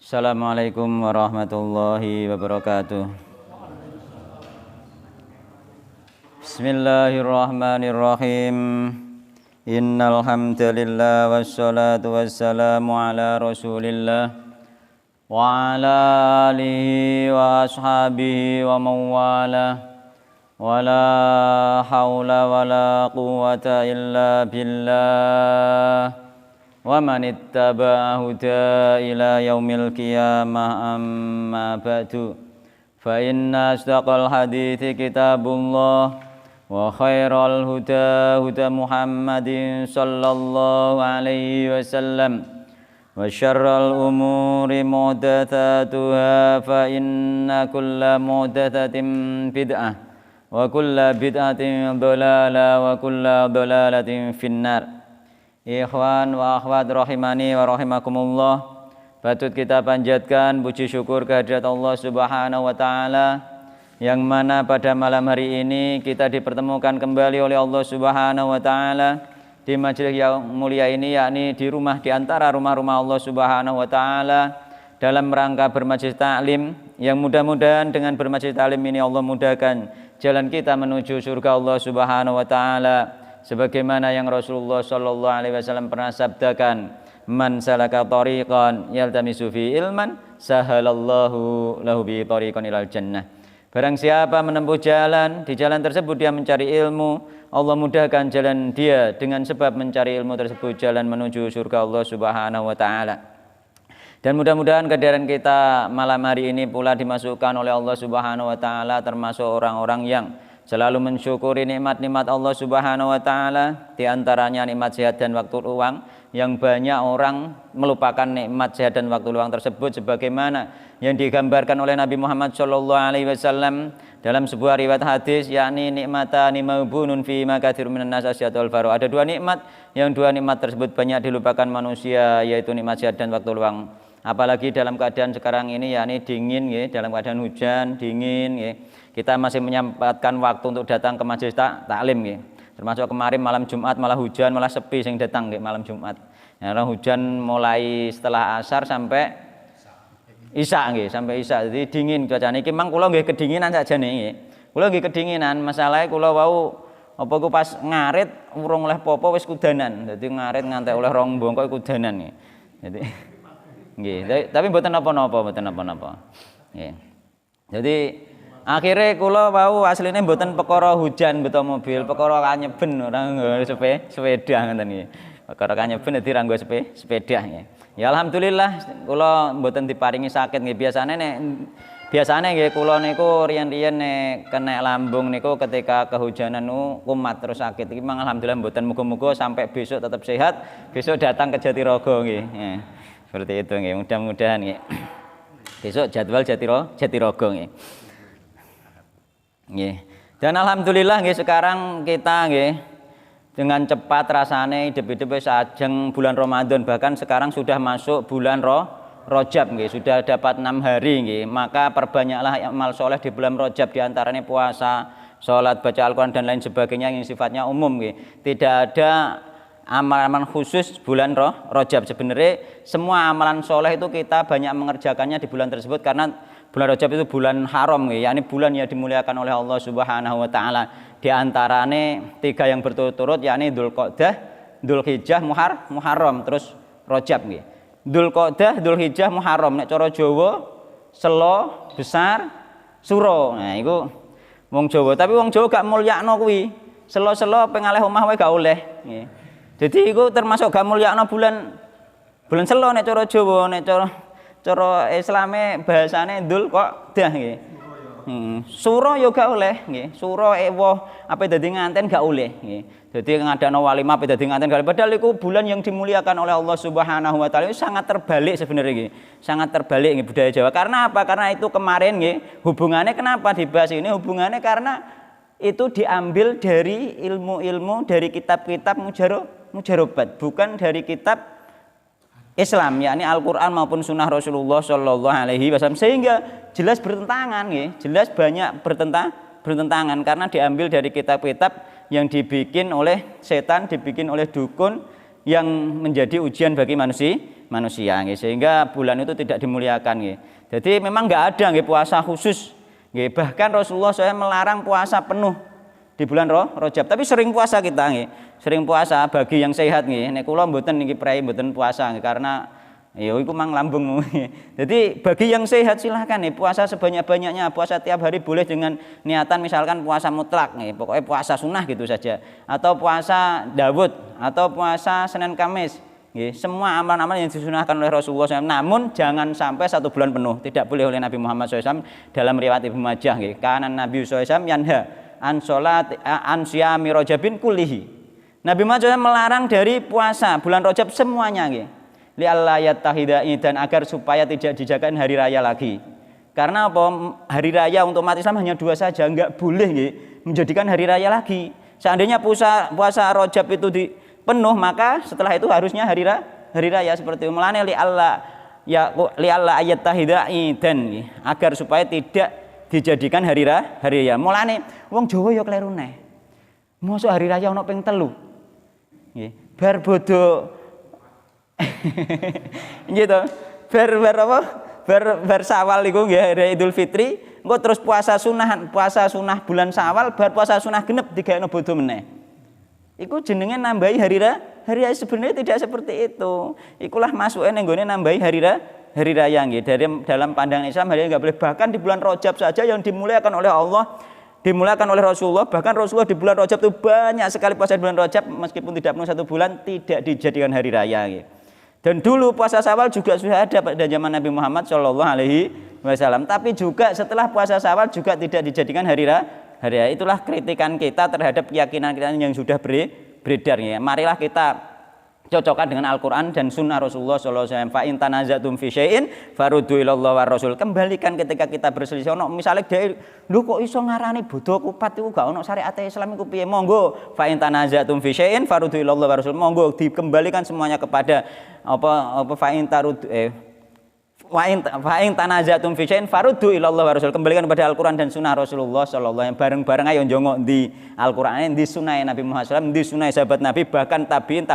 Assalamualaikum warahmatullahi wabarakatuh. Bismillahirrahmanirrahim. Innal hamdalillah wassalatu wassalamu ala Rasulillah wa ala alihi wa ashabihi wa mawala. Wala haula wala quwwata illa billah. Wa man ittaba'a huda ila yaumil qiyamah amma ba'du. Fa inna asdaqal hadithi kitabullah wa khairal huda huda Muhammadin sallallahu alaihi wasallam wa syarral umuri muhdatsatuha fa inna kulla muhdatsatin bid'ah wa kulla bid'atin dhalalah wa kulla dhalalatin finnar. Ikhwan wa akhwat rahimani wa rahimakumullah, patut kita panjatkan puji syukur kehadirat Allah Subhanahu wa taala yang mana pada malam hari ini kita dipertemukan kembali oleh Allah Subhanahu wa taala di majelis yang mulia ini, yakni di rumah di antara rumah-rumah Allah Subhanahu wa taala dalam rangka bermajelis taklim, yang mudah-mudahan dengan bermajelis taklim ini Allah mudahkan jalan kita menuju surga Allah Subhanahu wa taala. Sebagaimana yang Rasulullah sallallahu alaihi wasallam pernah sabdakan, man salaka tariqan yaltamisu fi ilman sahalallahu lahu bi tariqan ilal jannah. Barang siapa menempuh jalan, di jalan tersebut dia mencari ilmu, Allah mudahkan jalan dia dengan sebab mencari ilmu tersebut jalan menuju surga Allah Subhanahu wa taala. Dan mudah-mudahan kehadiran kita malam hari ini pula dimasukkan oleh Allah Subhanahu wa taala termasuk orang-orang yang selalu mensyukuri nikmat-nikmat Allah Subhanahu wa taala, di antaranya nikmat sehat dan waktu luang, yang banyak orang melupakan nikmat sehat dan waktu luang tersebut sebagaimana yang digambarkan oleh Nabi Muhammad sallallahu alaihi wasallam dalam sebuah riwayat hadis, yakni nikmatani maubunun fi makatsirun minan nas asyatul faru. Ada dua nikmat yang dua nikmat tersebut banyak dilupakan manusia, yaitu nikmat sehat dan waktu luang. Apalagi dalam keadaan sekarang ini, yakni dingin ya, dalam keadaan hujan, dingin ya. Kita masih menyempatkan waktu untuk datang ke majelis taklim ya. Termasuk kemarin malam Jumat malah hujan, malah sepi sing datang ya, malam Jumat. Karena hujan mulai setelah asar sampai isya nggih, sampai isya. Jadi dingin cuacane. Iki mang kula nggih kedinginan sakjane nggih. Kula nggih kedinginan, masalahe kula wau apa ku pas ngarit urung oleh popo wis kudanan. Dadi ngarit ngantek oleh rong bongkok kudanan nggih. Jadi nggih, tapi mboten napa-napa, mboten napa-napa. Nggih. Jadi akhirnya kula wau asline mboten perkara hujan beto mobil, perkara kanyeben ora nggo sepeda ngoten nggih. Perkara kanyeben dadi ra nggo sepeda nggih. Ya alhamdulillah kula mboten diparingi sakit nggih. Biasane nggih kula niku riyen-riyen nek kena lambung niku ketika kehujanan kumat terus sakit. Iki mang alhamdulillah mboten, muga-muga sampai besok tetap sehat, besok datang ke Jatirogo nggih. Seperti itu nggih, mudah-mudahan nggih. Besok jadwal Jatirogo nggih. Nggih. Dan alhamdulillah nggih sekarang kita nggih dengan cepat rasane hidup-hidup wis ajeng bulan Ramadan, bahkan sekarang sudah masuk bulan Rajab nggih, sudah dapat 6 hari nggih. Maka perbanyaklah amal soleh di bulan Rajab, di antaranya puasa, salat, baca Al-Qur'an dan lain sebagainya yang sifatnya umum nggih. Tidak ada amalan khusus bulan Rajab. Sebenarnya semua amalan soleh itu kita banyak mengerjakannya di bulan tersebut karena bulan Rajab itu bulan haram ya, yakni bulan yang dimuliakan oleh Allah Subhanahu wa taala. Di antarane 3 yang berturut-turut, yakni Dzulqa'dah, Dzulhijjah, Muharram, terus Rajab nggih. Dzulqa'dah, Dzulhijjah, Muharram, nek cara Jawa Selo, Besar, Suro. Nah, iku wong Jawa, tapi wong Jawa gak mulyakno kuwi. Selo-selo pengalih omah wae gak oleh nggih. Jadi iku termasuk gak mulyakno bulan Selo nek cara Jawa, nek cara Islame bahasane Dzulqa'dah nggih. Suro yo gak oleh nggih. Suro ewoh ape dadi nganten gak oleh nggih. Dadi ngadakno walimah ape dadi nganten gak oleh. Padahal iku bulan yang dimuliakan oleh Allah Subhanahu wa taala. Sangat terbalik sebenarnya nggih. Sangat terbalik nggih budaya Jawa. Karena apa? Karena itu kemarin nggih, hubungannya kenapa dibahas ini? Hubungannya karena itu diambil dari ilmu-ilmu dari kitab-kitab mujarobat, bukan dari kitab Islam, yakni Al-Qur'an maupun sunnah Rasulullah sallallahu alaihi wasallam, sehingga jelas bertentangan nggih, jelas banyak bertentangan karena diambil dari kitab-kitab yang dibikin oleh setan, dibikin oleh dukun, yang menjadi ujian bagi manusia nggih. Sehingga bulan itu tidak dimuliakan nggih. Jadi memang enggak ada nggih puasa khusus nggih. Bahkan Rasulullah SAW melarang puasa penuh di bulan Rajab. Tapi sering puasa kita nggih. Sering puasa bagi yang sehat nggih. Nek kula mboten niki prei mboten puasa nggih karena ya iku mang lambung. Jadi bagi yang sehat silahkan nih puasa sebanyak-banyaknya, puasa tiap hari boleh dengan niatan misalkan puasa mutlak nih, pokoknya puasa sunnah gitu saja, atau puasa Daud, atau puasa Senin Kamis. Semua amalan-amalan yang disunahkan oleh Rasulullah SAW. Namun jangan sampai 1 bulan penuh, tidak boleh oleh Nabi Muhammad SAW dalam riwayat Ibnu Majah. Karena Nabi SAW yanha an sholat an siyami rajabin kullihi. Nabi Muhammad SAW melarang dari puasa bulan Rajab semuanya. Li'alla yattahida dan agar supaya tidak dijadikan hari raya lagi. Karena apa? Hari raya untuk umat Islam hanya 2 saja, enggak boleh menjadikan hari raya lagi. Seandainya puasa Rajab itu penuh, maka setelah itu harusnya hari raya seperti itu. Mulane li'alla yattahida dan agar supaya tidak dijadikan hari raya. Mulane wong Jawa ya kleru neh. Mosok hari raya ana ping 3. Nggih. Bar bodo gitu. Bar Syawal iku nggih hari Idul Fitri, engko terus puasa sunah bulan Syawal, bar puasa sunah genep digaekno bodho meneh. Iku jenenge nambahi hari raya. Sebenarnya tidak seperti itu. Ikulah masuke ning nggone nambahi hari raya nggih. Dari dalam pandangan Islam hari raya enggak boleh, bahkan di bulan Rajab saja yang dimuliakan oleh Allah, dimulakan oleh Rasulullah. Bahkan Rasulullah di bulan Rajab itu banyak sekali puasa di bulan Rajab, meskipun tidak penuh 1 bulan tidak dijadikan hari raya gitu. Dan dulu puasa Syawal juga sudah ada pada zaman Nabi Muhammad SAW. Tapi juga setelah puasa Syawal juga tidak dijadikan hari raya. Itulah kritikan kita terhadap keyakinan kita yang sudah beredar ya. Marilah kita cocokkan dengan Al-Quran dan Sunnah Rasulullah SAW. Fa in tanazatum fi syai'in faruddu ilallah war rasul. Kembalikan ketika kita berselisih. Ono misalnya dia, lho kok iso ngarani bodho kupat iku gak ono syariat Islam iku piye? Monggo fa in tanazatum fi syai'in faruddu ilallah war rasul. Monggo dikembalikan semuanya kepada apa fa in tarud fa in tanazatum fi syai'in faruddu ilallah war rasul. Kembalikan kepada Al-Quran dan Sunnah Rasulullah sallallahu alaihi wasallam. Bareng-bareng ayo njongok di Al-Quran, di Sunnah Nabi Muhammad SAW, di Sunnah sahabat Nabi, bahkan tabiin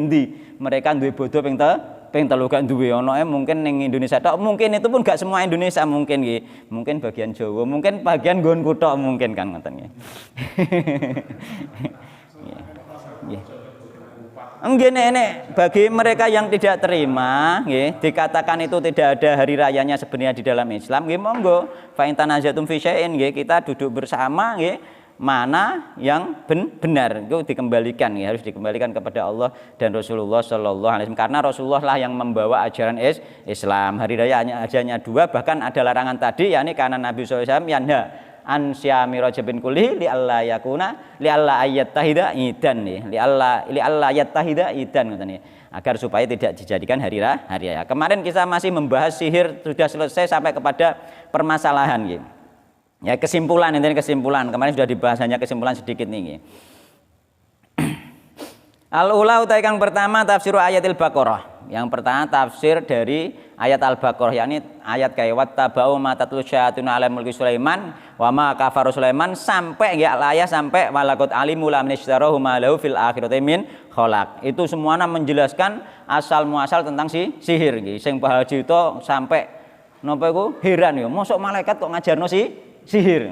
di mereka duwe bodho ping 3 gak duwe. Ono mungkin ning Indonesia tok, mungkin itu pun gak semua Indonesia mungkin nggih. Mungkin bagian Jawa, mungkin bagian nggonku tok mungkin kan ngoten nggih. Nggih. Nggih nek bagi mereka yang tidak terima nggih, dikatakan itu tidak ada hari rayanya sebenarnya di dalam Islam nggih, monggo fa in tanazatum fi syai'in nggih, kita duduk bersama nggih, mana yang benar itu dikembalikan ya, harus dikembalikan kepada Allah dan Rasulullah sallallahu alaihi wasallam, karena Rasulullah lah yang membawa ajaran Islam. Hari raya hanya 2, bahkan ada larangan tadi yakni karena Nabi sallallahu alaihi wasallam yanha an syami rajabin kulli li alla yakuna li alla ayattahida idan nih, li alla ayattahida idan ngoten nih, agar supaya tidak dijadikan hari raya. Kemarin kita masih membahas sihir, sudah selesai sampai kepada permasalahan gitu. Ya kesimpulan, intinya kesimpulan. Kemarin sudah dibahas, hanya kesimpulan sedikit nih. Al-ula utai kang pertama tafsir ayatil Baqarah. Yang pertama tafsir dari ayat Al-Baqarah, yakni ayat kayak wattaba'u ma tatlu syaiatun ala mulki Sulaiman wa ma kafaru Sulaiman sampai ya ayat sampai walaqad alimu lam nishtarahu ma lahu fil akhirati min khalaq. Itu semuanya menjelaskan asal muasal tentang sihir nggih. Sing Pak Haji itu sampai napa iku heran ya, mosok malaikat kok ngajarno sihir.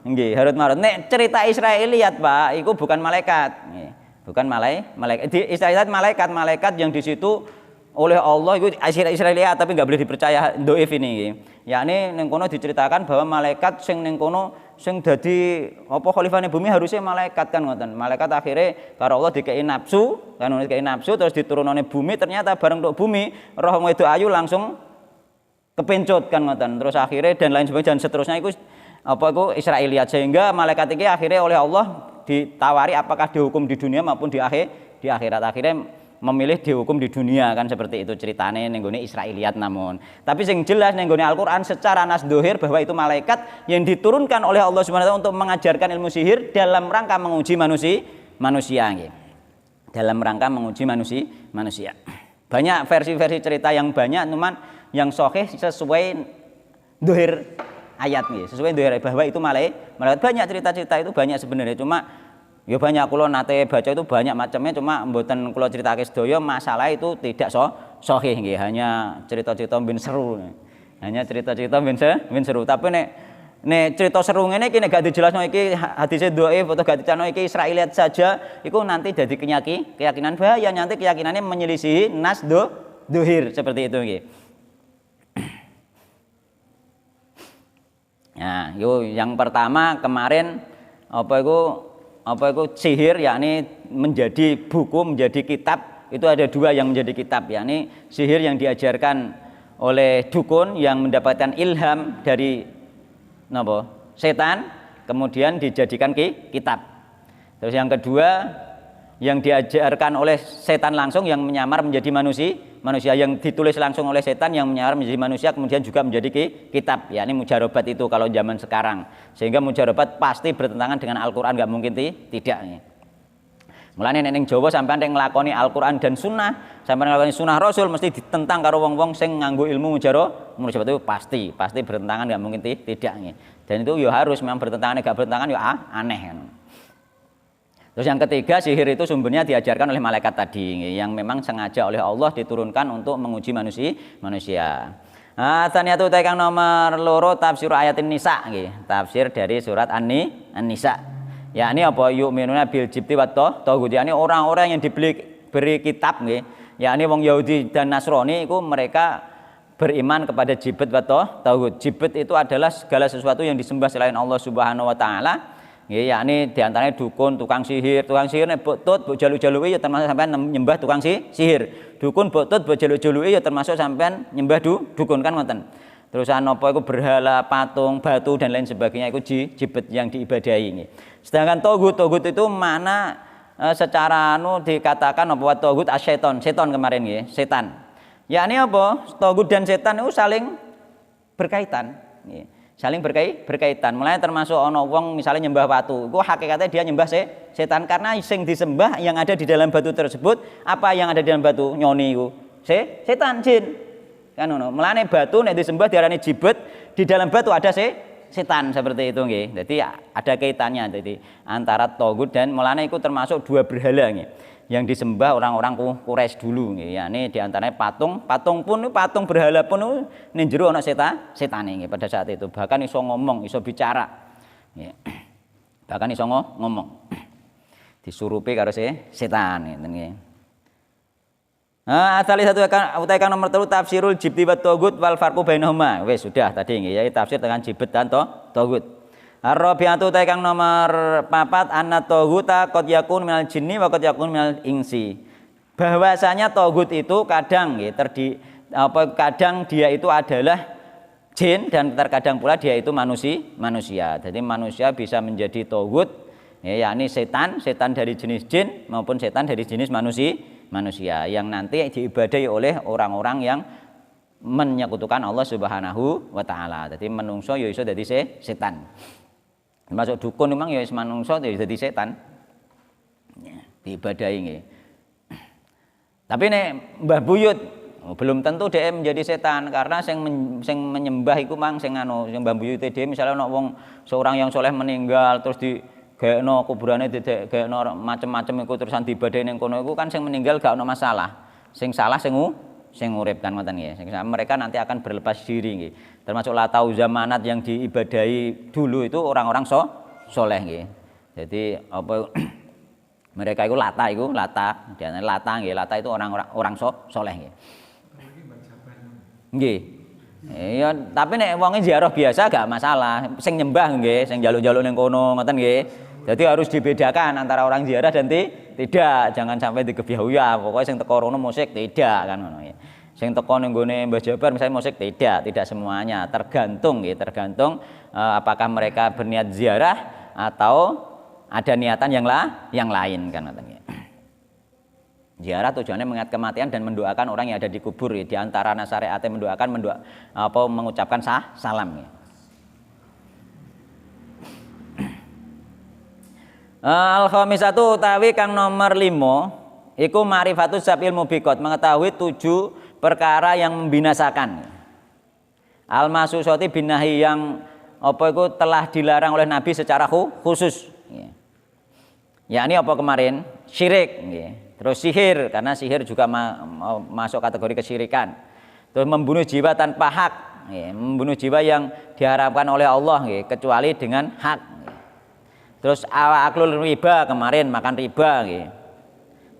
Nggih, harut marut. Nek cerita Israiliyat, Pak, iku bukan malaikat. Nggih. Bukan malaikat. Di Israiliyat malaikat yang di situ oleh Allah itu Israiliyat, tapi nggak boleh dipercaya doif ini. Yakni ning kono diceritakan bahwa malaikat sing ning kono sing dadi apa khalifahne bumi harusnya malaikat kan ngoten. Malaikat akhirnya karo Allah dikei nafsu, kan dikei nafsu terus diturunane bumi, ternyata bareng tok bumi roh wedok ayu langsung kepencut kan ngoten. Terus akhirnya dan lain sebagainya dan seterusnya itu apa itu Israiliyat, sehingga malaikat ini akhirnya oleh Allah ditawari apakah dihukum di dunia maupun di akhirat. Akhirnya memilih dihukum di dunia kan, seperti itu ceritanya ning gone Israiliyat. Namun tapi yang jelas ning gone Al-Qur'an secara nas dohir bahwa itu malaikat yang diturunkan oleh Allah Subhanahu wa taala untuk mengajarkan ilmu sihir dalam rangka menguji manusia gitu. Dalam rangka menguji manusia. Banyak versi-versi cerita yang banyak, cuman yang sahih sesuai dohir ayat nih, sesuai dohir bahwa itu malaikat. Banyak cerita-cerita itu banyak sebenarnya, cuma Ya banyak, kula nate baca itu banyak macamnya, cuma mboten kula critakake sedaya, masalah itu tidak sahih nggih, hanya cerita-cerita ben seru. Hanya cerita-cerita ben seru. Tapi nek cerita seru ngene iki nek gak dijelasno iki hadise dhaif atau gak dicano iki Israiliyat saja, iku nanti jadi keyakinan bahaya, nanti keyakinannya menyelisihi nas dohir seperti itu nggih. Nah, yo yang pertama kemarin apa itu sihir, yakni menjadi buku, menjadi kitab. Itu ada dua yang menjadi kitab, yakni sihir yang diajarkan oleh dukun yang mendapatkan ilham dari setan, kemudian dijadikan kitab. Terus yang kedua yang diajarkan oleh setan langsung yang menyamar menjadi manusia yang ditulis langsung oleh setan yang menyamar menjadi manusia, kemudian juga menjadi kitab, yakni mujarobat itu kalau zaman sekarang. Sehingga mujarobat pasti bertentangan dengan Al-Qur'an, enggak mungkin tidak. Mulane nek ning Jawa sampean nek nglakoni Al-Qur'an dan sunnah, sampean nglakoni sunnah Rasul mesti ditentang karo wong-wong sing nganggo ilmu mujarobat itu pasti bertentangan, enggak mungkin tidak. Dan itu ya harus memang bertentangan, enggak bertentangan ya aneh kan. Terus yang ketiga, sihir itu sumbernya diajarkan oleh malaikat tadi, yang memang sengaja oleh Allah diturunkan untuk menguji manusia. Tsaniyatu kang nomor loro tafsir ayatin nisa nggih, tafsir dari surat An-Nisa. Yakni apa yu'minuna bil jibti wa taghut, yakni orang-orang yang diberi kitab nggih, yakni wong Yahudi dan Nasrani itu mereka beriman kepada jibt wa taghut. Jibt itu adalah segala sesuatu yang disembah selain Allah Subhanahu wa taala. Nggih, yakni diantaranya dukun, tukang sihir nek botut mbok jalu-jaluki ya termasuk sampean nyembah tukang sihir. Dukun botut mbok jalu-jaluki ya termasuk sampean nyembah dukun kan ngoten. Terusan apa iku berhala, patung, batu dan lain sebagainya iku jibet yang diibadahi nggih. Sedangkan togut itu mana secara dikatakan apa togut asyaiton, setan kemarin nggih, setan. Yakni apa? Togut dan setan itu saling berkaitan nggih. Saling berkaitan. Mulai termasuk ana wong misalnya nyembah batu, itu hakikatnya dia nyembah setan karena sing disembah yang ada di dalam batu tersebut, apa yang ada di dalam batu nyoni iku? Setan, jin. Kan ngono. Mulane batu nek disembah diarani jibet, di dalam batu ada setan seperti itu nggih. Jadi ada kaitannya jadi antara togut dan mulane itu termasuk dua berhala nggih. Yang disembah orang-orang Quraisy dulu nggih, yakni di antaranya patung berhala pun ning jero ana setane nggih pada saat itu. Bahkan iso ngomong, iso bicara. Nggih. Bahkan iso ngomong. Disurupi karo setan nggih. Asali satu kang nomor 3 tafsirul jibti wa taghut wal farqu bainahuma. Wis sudah tadi nggih ya tafsir dengan jibet dan taghut. Ar-rabi'atu kang nomor 4 anna taghuta qad yakun minal jinni wa qad yakun minal insi. Bahwasanya taghut itu kadang nggih kadang dia itu adalah jin dan terkadang pula dia itu manusia. Jadi manusia bisa menjadi taghut yakni setan dari jenis jin maupun setan dari jenis manusia yang nanti diibadahi oleh orang-orang yang menyekutukan Allah Subhanahu wa taala. Jadi menungso ya iso dadi setan. Termasuk dukun memang ya manungsa ya dadi setan. Ya, diibadahi nggih. Tapi nek Mbah Buyut belum tentu dia menjadi setan karena sing menyembah iku mang sing Mbah Buyut dhewe misalnya ana wong seorang yang soleh meninggal terus gaekno kuburane gaekno macam-macam iku terusan diibadahi ning kono iku kan sing meninggal gak ono masalah. Sing salah sing urip kan ngoten nggih. Mereka nanti akan berlepas diri nggih. Termasuk latau zamanat yang diibadahi dulu itu orang-orang soleh nggih. Jadi apa mereka itu lata, diane lata nggih. Lata itu orang soleh nggih. Nggih. Ya, tapi nek wonge ziarah biasa gak masalah. Sing nyembah nggih, sing njaluk-njaluk ning kono ngoten nggih. Jadi harus dibedakan antara orang ziarah dan tidak. Jangan sampai dikebiaya. Pokoknya sing teko rono musik tidak kan ngono ya. Sing teko ning gone Mbah Jabar misalnya musik tidak semuanya. Tergantung apakah mereka berniat ziarah atau ada niatan yang lain kan ngoten ya. Ziarah tujuannya mengingat kematian dan mendoakan orang yang ada di kubur ya. Di antara syariat mengucapkan salam ya. Al-khamisatu utawi kang nomor 5 iku ma'rifatus sabil mubiqat, mengetahui 7 perkara yang membinasakan. Al-masusati binahi yang telah dilarang oleh Nabi secara khusus. Yakni apa kemarin? Syirik nggih. Terus sihir karena sihir juga masuk kategori kesyirikan. Terus membunuh jiwa tanpa hak, nggih. Membunuh jiwa yang diharapkan oleh Allah nggih, kecuali dengan hak. Nggih. Terus aklul riba kemarin makan riba nggih.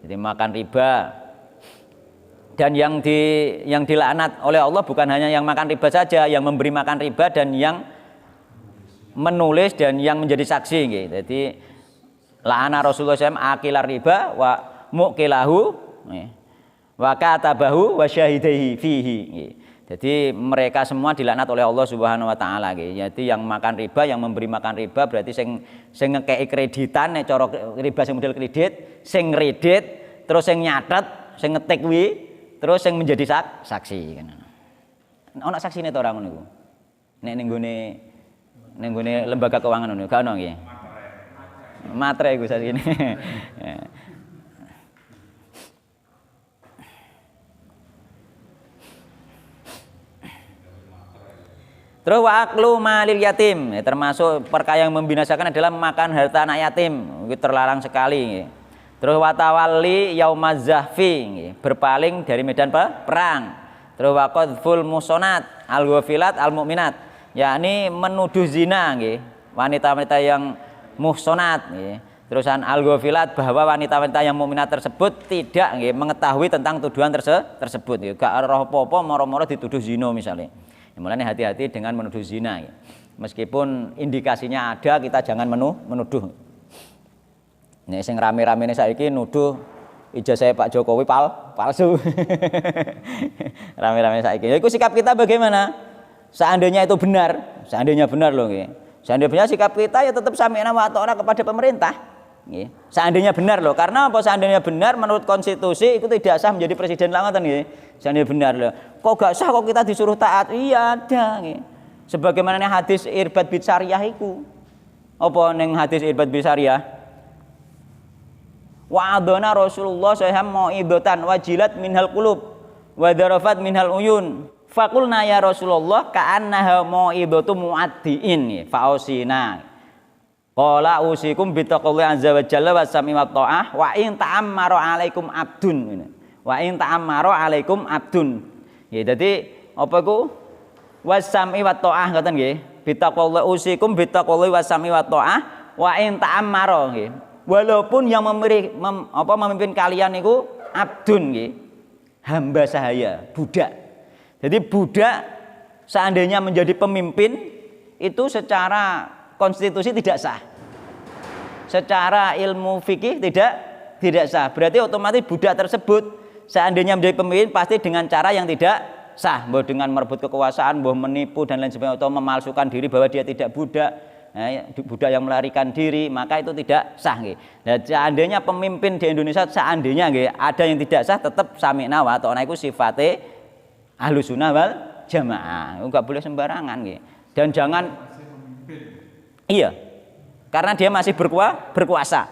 Jadi makan riba. Dan yang dilaknat oleh Allah bukan hanya yang makan riba saja, yang memberi makan riba dan yang menulis dan yang menjadi saksi nggih. Jadi la'ana Rasulullah SAW akilar riba wa muqilahu wa katabahu wa syahidaihi fihi. Jadi mereka semua dilaknat oleh Allah Subhanahu wa taala nggih. Jadi yang makan riba, yang memberi makan riba berarti sing ngekeki kreditan nek cara riba sing model kredit, sing ngredit, terus sing nyatet, sing ngetik kuwi, terus sing menjadi saksi kan. Ana saksine to ora ngono iku. Nek ning nggone lembaga keuangan ngono gak ono nggih. Matre iku saksine. Terus wa'aklu malil yatim, termasuk perkara yang membinasakan adalah makan harta anak yatim, itu terlarang sekali. Terus watawalli yaumaz zahfi, berpaling dari medan perang. Terus waqadful musonat al-ghafilat al-mu'minat, yakni menuduh zina, wanita-wanita yang muhsonat. Terusan al-ghafilat, bahwa wanita-wanita yang mukminat tersebut tidak mengetahui tentang tuduhan tersebut. Gak roh apa-apa moro-moro dituduh zina misalnya. Mulanya hati-hati dengan menuduh zina. Meskipun indikasinya ada, kita jangan menuduh. Ini sing rame-rame ini saiki nuduh ijazah Pak Jokowi palsu. Rame-rame saiki. Itu sikap kita bagaimana? Seandainya itu benar, seandainya benar loh. Seandainya benar sikap kita ya tetap sami'na wa ata'na kepada pemerintah. Seandainya benar loh, karena apa? Seandainya benar menurut konstitusi itu tidak sah menjadi presiden lawatan nggih. Seandainya benar loh. Kok gak sah kok kita disuruh taat? Iya ada nggih. Sebagaimana hadis Irbad bin Sariyah iku. Apa ning hadis Irbad bin Sariyah? Wa adana Rasulullah saham mau'idatan wajilat minhal qulub wa darafat minhal uyun. Faqulna ya Rasulullah ka'annaha mau'idatu muaddiin fa'usina. Qala usikum bittaqwallahi azza wa jalla wa sami wa ta'ah wa in ta'ammara 'alaikum abdun. Wa in ta'ammara 'alaikum abdun. Ya dadi apa iku? Wasami wa ta'ah ngoten nggih. Bittaqwallahi usikum bittaqwallahi wa sami wa ta'ah wa in ta'ammara nggih. Walaupun yang memimpin kalian niku abdun nggih. Hamba sahaya, budak. Jadi budak seandainya menjadi pemimpin itu secara konstitusi tidak sah. Secara ilmu fikih tidak sah. Berarti otomatis budak tersebut seandainya menjadi pemimpin pasti dengan cara yang tidak sah, bahwa dengan merebut kekuasaan, bahwa menipu dan lain sebagainya atau memalsukan diri bahwa dia tidak budak, budak yang melarikan diri, maka itu tidak sah nggih. Nah, seandainya pemimpin di Indonesia seandainya nggih ada yang tidak sah tetap sami'na wa ata'na iku sifate Ahlus Sunnah wal Jamaah. Enggak boleh sembarangan nggih. Dan jangan iya, karena dia masih berkuasa.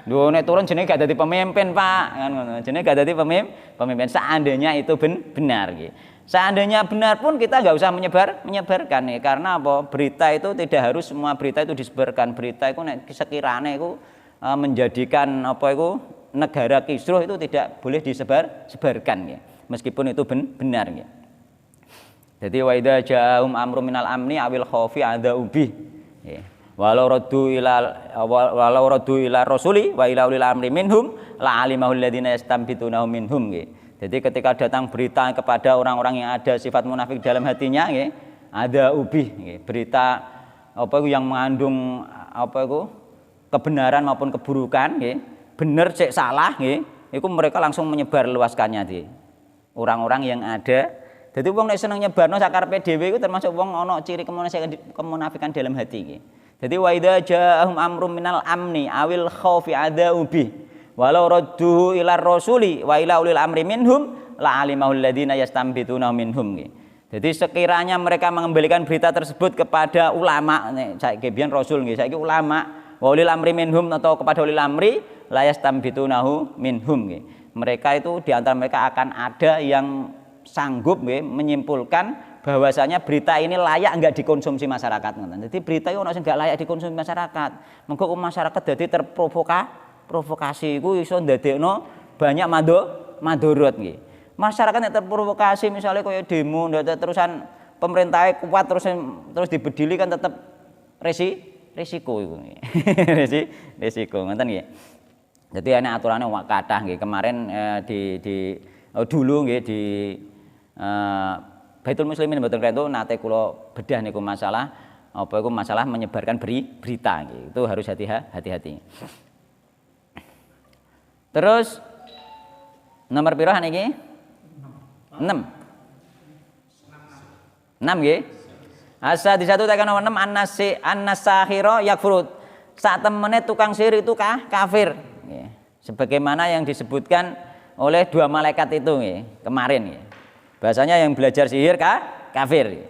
Duh, nek turun jenenge gak dadi pemimpin, Pak. Kan ngono. Jenenge gak dadi pemimpin. Seandainya itu benar gitu. Seandainya benar pun kita nggak usah menyebarkan nih, karena apa? Berita itu tidak harus semua berita itu disebarkan. Berita itu nek sekiranya itu menjadikan apa itu negara kisruh itu tidak boleh disebarkan ya. Meskipun itu benar ya. Jadi wa idza ja'ahum amrun minal amni awil khaufi adza'u bih. Walau raddu ila rasuli wa ila ulil amri minhum la alimahu alladziina yastanbitunahu minhum. Jadi ketika datang berita kepada orang-orang yang ada sifat munafik dalam hatinya ada ubih berita apa itu yang mengandung apa itu kebenaran maupun keburukan benar cek salah itu mereka langsung menyebar luaskannya orang-orang yang ada. Jadi wong nek seneng nyebarno sakarepe dhewe iku termasuk wong ana ciri kemunafikan dalam hati. Jadi wa idza ja'ahum amrun minal amni awil khaufi adza'u bih walau radduhu ila rasuli wa ila ulil amri minhum la alimahu alladziina yastanbitunahu minhum. Jadi sekiranya mereka mengembalikan berita tersebut kepada ulama, saiki biyen rasul nggih, saiki ulama, wa ulil amri minhum atau kepada ulil amri la yastanbitunahu minhum. Mereka itu di antara mereka akan ada yang sanggup menyimpulkan bahwasanya berita ini layak enggak dikonsumsi masyarakat. Jadi berita itu ono sing enggak layak dikonsumsi masyarakat. Mengko masyarakat dadi terprovokasi iku iso ndadekno banyak madorot nggih. Masyarakat nek terprovokasi misalnya kaya demo terusan pemerintahnya kuat terus dibedili kan tetap risiko iku. Risiko ngoten nggih. Jadi ana aturane kathah nggih. Kemarin dulu nggih di Baitul Muslimin mboten kento nate kula bedah niku masalah apa iku masalah menyebarkan berita nggih. Itu harus hati-hati. Terus nomor pira niki? 6 nggih. Asa di satu tekan nomor 6 an-nasahira yakfurut. Sak temene tukang sihir itu kafir nggih. Sebagaimana yang disebutkan oleh dua malaikat itu nggih kemarin nggih. Bahasanya yang belajar sihir kafir.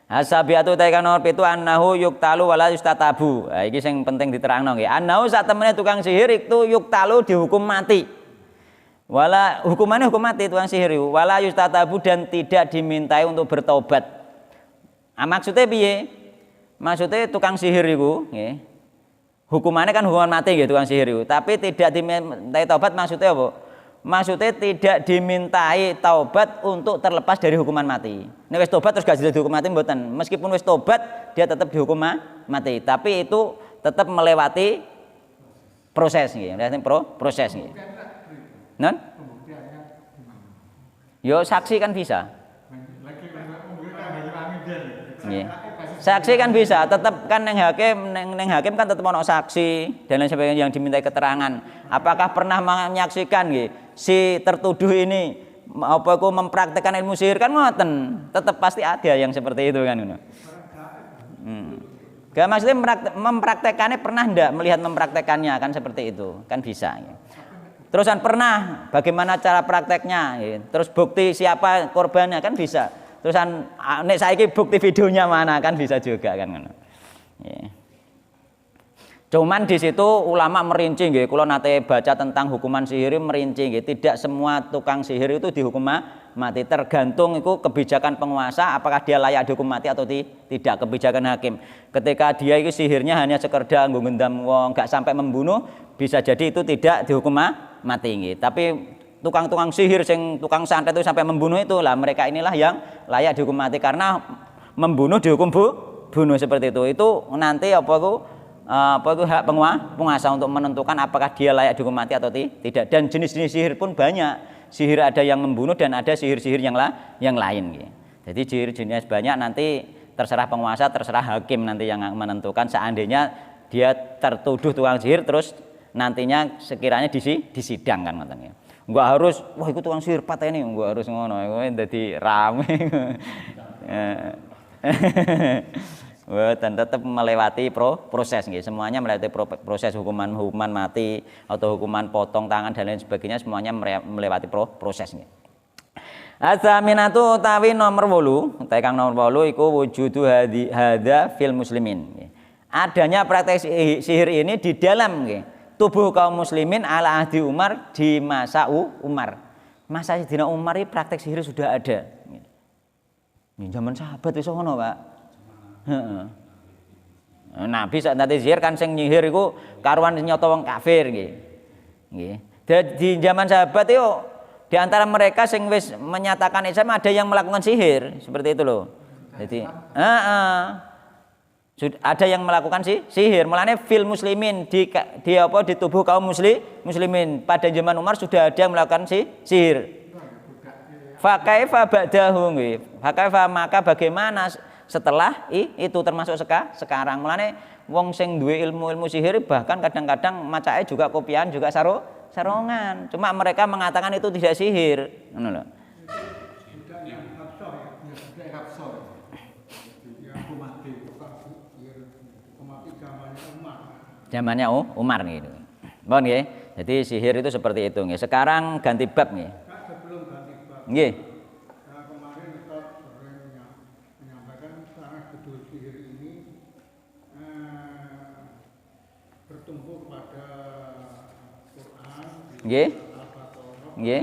Asabiatu tekan nomor 7 annahu yuktalu wala yustatabu. Nah, iki sing penting diterangno nggih. Annahu sak temene tukang sihir itu yuktalu dihukum mati. Wala hukumannya hukum mati tukang sihir itu. Wala yustatabu dan tidak dimintai untuk bertobat. Maksudnya piye? Maksudnya tukang sihir itu nggih. Hukumannya kan hukuman mati nggih tukang sihir itu. Tapi tidak dimintai taubat maksudnya apa? Maksudnya tidak dimintai taubat untuk terlepas dari hukuman mati. Nek wis tobat terus gak jadi hukum mati mboten. Meskipun wis tobat dia tetap dihukum mati. Tapi itu tetap melewati proses nggih. Proses nggih. Non? Yo saksi kan bisa. Nggih. Saksi kan bisa, tetap kan neng hakim kan tetap ono saksi dan lain sebagainya yang dimintai keterangan. Apakah pernah menyaksikan nggih si tertuduh ini apa aku mempraktekkan ilmu sihir kan ngoten. Tetap pasti ada yang seperti itu kan ngono. Gak maksudnya mempraktekannya pernah ndak melihat mempraktekannya kan seperti itu kan bisa. Terusan pernah bagaimana cara prakteknya, terus bukti siapa korbannya kan bisa. Terusan nek saiki bukti videonya mana kan bisa juga kan. Cuman di situ ulama merinci nggih, kula nate baca tentang hukuman sihir merinci nggih, tidak semua tukang sihir itu dihukum mati, tergantung itu kebijakan penguasa apakah dia layak dihukum mati atau tidak, kebijakan hakim. Ketika dia itu sihirnya hanya sekedar nggo ngendam wong, gak sampai membunuh, bisa jadi itu tidak dihukum mati nggih. Tapi tukang-tukang sihir sing tukang santet itu sampai membunuh itu lah mereka inilah yang layak dihukum mati karena membunuh dihukum bunuh seperti itu. Itu nanti apa itu hak penguasa untuk menentukan apakah dia layak dihukum mati atau tidak. Dan jenis-jenis sihir pun banyak. Sihir ada yang membunuh dan ada sihir-sihir yang lain gitu. Jadi sihir jenis banyak, nanti terserah penguasa, terserah hakim nanti yang menentukan. Seandainya dia tertuduh tukang sihir terus nantinya sekiranya disidang kan ngoten ya. Enggak harus wah itu tukang sihir pateni, enggak harus ngono. Iku dadi rame. Dan tetap melewati proses nggih. Semuanya melewati proses hukuman mati atau hukuman potong tangan dan lain sebagainya, semuanya melewati proses nggih. Atsaminatu utawi nomor 8, tekan nomor 8 iku wujudu hadza fil muslimin. Adanya praktek sihir ini di dalam nggih tubuh kaum muslimin ala ahdi Umar, di masa Umar. Masa Sayyidina Umar ini praktek sihir sudah ada. Ini zaman sahabat wis ngono, Pak. Nabi saat nanti sihir kan sing nyihir iku karuan nyoto wong kafir nggih. Nggih. Di zaman sahabat itu di antara mereka sing wis menyatakan Islam ada yang melakukan sihir, seperti itu loh. Jadi ada yang melakukan sihir. Mulane fil muslimin di tubuh kaum muslimin pada zaman Umar sudah ada yang melakukan sihir. Fa kaifa ba'dahu nggih. Fa kaifa maka bagaimana setelah itu termasuk sekarang. Mulane wong sing duwe ilmu sihir bahkan kadang-kadang macake juga kopian juga sarongan. Cuma mereka mengatakan itu tidak sihir, ngono lho. Zamannya Umar nih. Mohon nggih. Jadi sihir itu seperti itu nggih. Sekarang ganti bab nggih. Sebelum ganti bab. Nggih. Kemarin kita sering menyampaikan karena gedul sihir ini bertumbuh kepada Quran. Nggih. Nggih.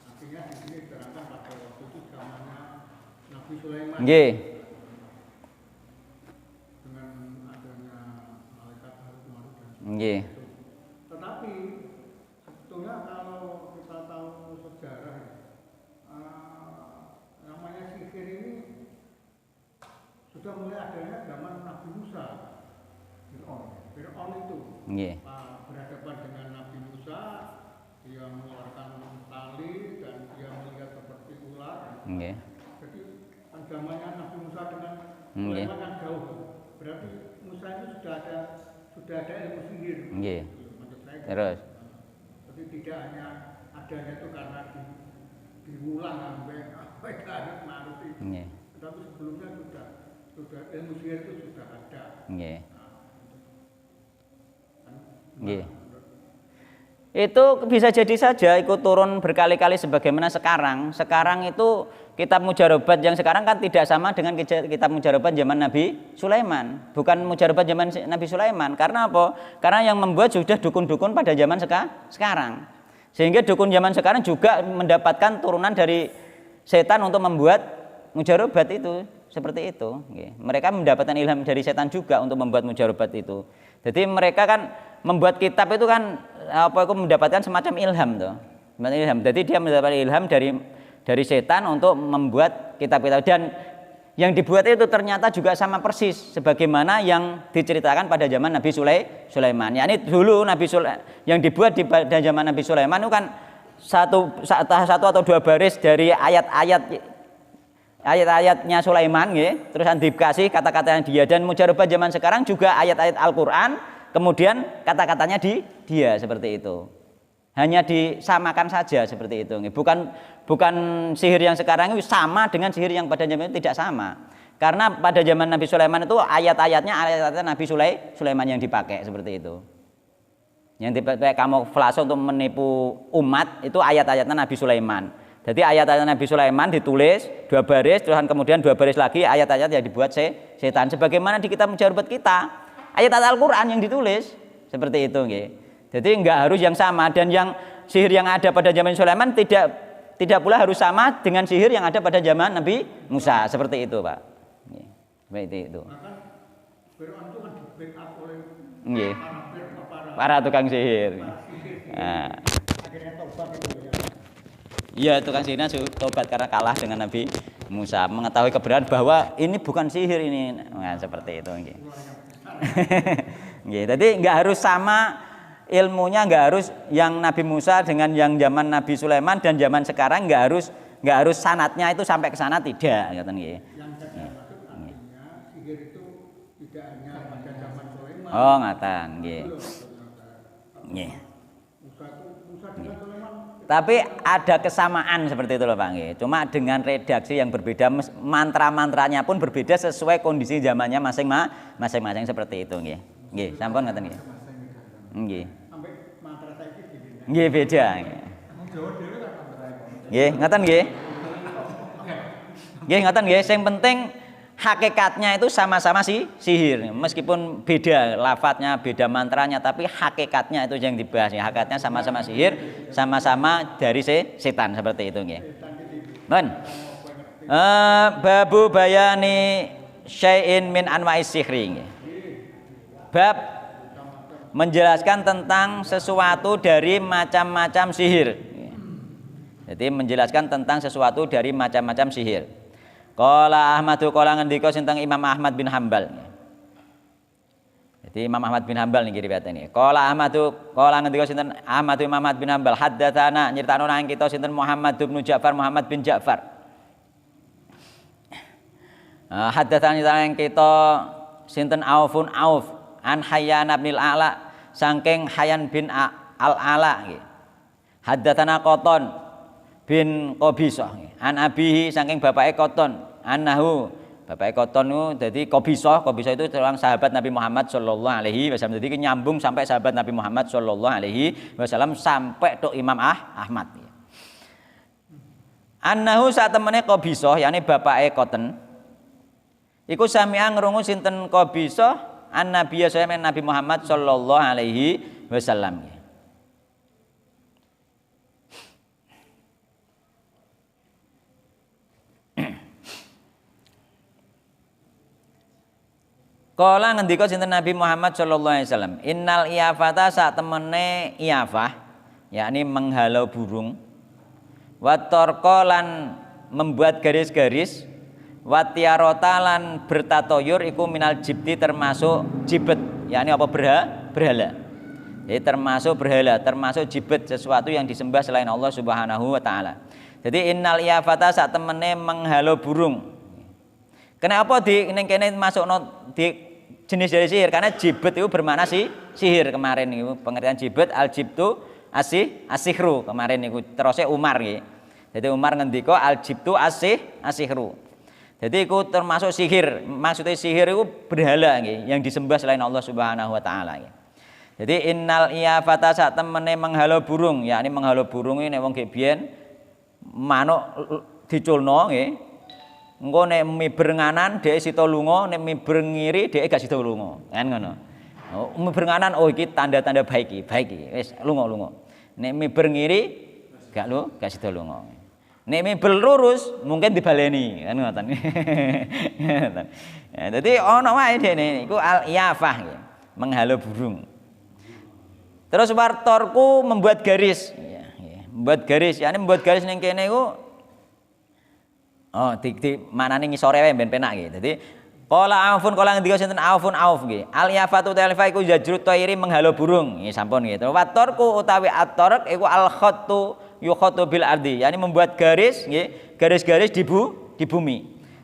Artinya di sini diterangkan pada waktu itu zamannya Sulaiman Nggih. dengan adanya malaikat Harut Marut dan Nggih. tetapi sebetulnya kalau kita tahu sejarah namanya sihir ini sudah mulai adanya zaman Nabi Musa. Fir'aun itu Nggih. berhadapan dengan Nabi Musa, dia mengeluarkan tali dan dia melihat seperti ular. Nggih. Jadi zamannya Nabi Musa dengan Nggih. Sulaiman kan jauh. Berarti Musa itu sudah ada ilmu sihir. Nggih. Maksud saya. Terus. Jadi tidak hanya adanya itu karena diulang sampai Harut Marut itu. Nggih. Tapi sebelumnya sudah ilmu sihir itu sudah ada. Nggih. Kan? Nggih. Itu bisa jadi saja ikut turun berkali-kali sebagaimana sekarang. Sekarang itu kitab mujarobat yang sekarang kan tidak sama dengan kitab mujarobat zaman Nabi Sulaiman. Bukan mujarobat zaman Nabi Sulaiman. Karena apa? Karena yang membuat sudah dukun-dukun pada zaman sekarang. Sehingga dukun zaman sekarang juga mendapatkan turunan dari setan untuk membuat mujarobat itu. Seperti itu. Mereka mendapatkan ilham dari setan juga untuk membuat mujarobat itu. Jadi mereka kan membuat kitab itu kan mendapatkan semacam ilham tuh. Ilham. Jadi dia mendapatkan ilham dari setan untuk membuat kitab-kitab, dan yang dibuat itu ternyata juga sama persis sebagaimana yang diceritakan pada zaman Nabi Sulaiman. Ya, ini dulu yang dibuat pada zaman Nabi Sulaiman itu kan satu atau dua baris dari ayat-ayatnya Sulaiman, terus dikasih kata-katanya dia, dan mujarobat zaman sekarang juga ayat-ayat Al-Qur'an, kemudian kata-katanya dia seperti itu. Hanya disamakan saja seperti itu. Bukan sihir yang sekarang itu sama dengan sihir yang pada zaman itu, tidak sama. Karena pada zaman Nabi Sulaiman itu ayat-ayatnya Nabi Sulaiman yang dipakai seperti itu. Yang dipakai kamuflase untuk menipu umat itu ayat-ayatnya Nabi Sulaiman. Jadi ayat-ayat Nabi Sulaiman ditulis dua baris, terus kemudian dua baris lagi ayat-ayat yang dibuat setan. Sebagaimana di kitab mujarobat kita, ayat-ayat Al-Qur'an yang ditulis seperti itu, Jadi enggak harus yang sama, dan yang sihir yang ada pada zaman Sulaiman tidak pula harus sama dengan sihir yang ada pada zaman Nabi Musa, seperti itu, Pak. Seperti itu. Bahkan Fir'aun itu kan di-backup oleh para tukang sihir. Nah. Akhirnya tobat itu ya. Iya, tukang sihirnya tobat karena kalah dengan Nabi Musa, mengetahui kebenaran bahwa ini bukan sihir ini. Nah, seperti itu, Jadi enggak harus sama ilmunya, enggak harus yang Nabi Musa dengan yang zaman Nabi Sulaiman dan zaman sekarang, enggak harus sanatnya itu sampai ke sana, tidak, ngaten nggih. Yang saya maksud artinya sihir itu tidak hanya pada zaman Sulaiman. Oh, ngaten nggih. Nggih. Musa dengan Sulaiman. Tapi ada kesamaan seperti itu loh, Pak nggih. Cuma dengan redaksi yang berbeda, mantra-mantranya pun berbeda sesuai kondisi zamannya masing-masing seperti itu, nggih. Nggih, sampun ngaten nggih. Nggih. Sampai mantra saya iki. Nggih, beda. Jawa dhewe kan mantra. Nggih, ngaten nggih. Nggih, ngaten nggih. Sing penting hakikatnya itu sama-sama sihir. Meskipun beda lafadznya, beda mantranya, tapi hakikatnya itu yang dibahas. Hakikatnya sama-sama sihir, sama-sama dari setan, seperti itu, nggih. Mun. Babu bayani syai'in min anwa'is sihri. Bab menjelaskan tentang sesuatu dari macam-macam sihir. Jadi menjelaskan tentang sesuatu dari macam-macam sihir. Qala Ahmadu qala ngendika sinten Imam Ahmad bin Hambal. Jadi Imam Ahmad bin Hambal niki riwayat ini. Qala Ahmadu qala ngendika sinten Imam Ahmad bin Hambal haddatsana nyritakno nang kita sinten Muhammad bin Ja'far. Haddatsana nang kita sinten Aufun Auf an Hayyan bin Al-Ala saking Hayyan bin Al-Ala nggih. Haddatsana Qoton bin Qabisah an abihi saking bapake Qoton annahu bapake Qoton niku dadi Qabisah itu seorang sahabat Nabi Muhammad sallallahu alaihi wasallam. Dadi nyambung sampai sahabat Nabi Muhammad sallallahu alaihi wasallam sampai tok Imam Ahmad. Annahu sak temene Qabisah yakni bapake Qoton iku sami'a ngrungu sinten Qabisah Nabi Muhammad sallallahu alaihi wasallam. Kala ngendika sinten Nabi Muhammad sallallahu alaihi wasallam, innal iyafata sak temene iyafah, yakni menghalau burung, wa tarqa lan membuat garis-garis, wa tiarota lan bertatoyur iku minal jibti termasuk jibet, yakni apa berhala. Jadi termasuk berhala, termasuk jibet, sesuatu yang disembah selain Allah Subhanahu wa taala. Jadi innal iyafata sak temene menghalau burung. Kenapa di ning kene masukno di jenis dari sihir? Karena jibet itu bermakna sihir kemarin itu. Pengertian jibet al-jibtu asihru kemarin itu. Terusnya Umar nggih. Jadi Umar ngendika al-jibtu asihru. Jadi itu termasuk sihir. Maksudnya sihir itu berhala nggih, yang disembah selain Allah Subhanahu wa taala nggih. Jadi innal iyafata sak temene menghalau burung, yakni menghalau burung ini wong ge biyen manuk diculno nggih. Engko nek miber nganan dhek sita lunga, nek miber ngiri dhek gak sita lunga. Kan ngono. Oh, miber nganan oh iki tanda-tanda baik iki. Wis lunga. Nek miber ngiri gak sita lunga. Nek miber lurus mungkin dibaleni, kan ngoten. Ya, dadi ana wae dene iku al-iyafah nggih, menghalau burung. Terus wartorku membuat garis, ya, membuat garis, yakni membuat garis ning kene iku di manane ngisore wae ben penak nggih. Dadi qala aufun qala ngendika sinten auf nggih. Al yafatu talfa iku yajrut thairi menghalau burung. Nggih sampun nggih. Terus watorku utawi at-tarq iku al khattu yukhatu bil ardi. Yani membuat garis nggih, garis-garis di bumi.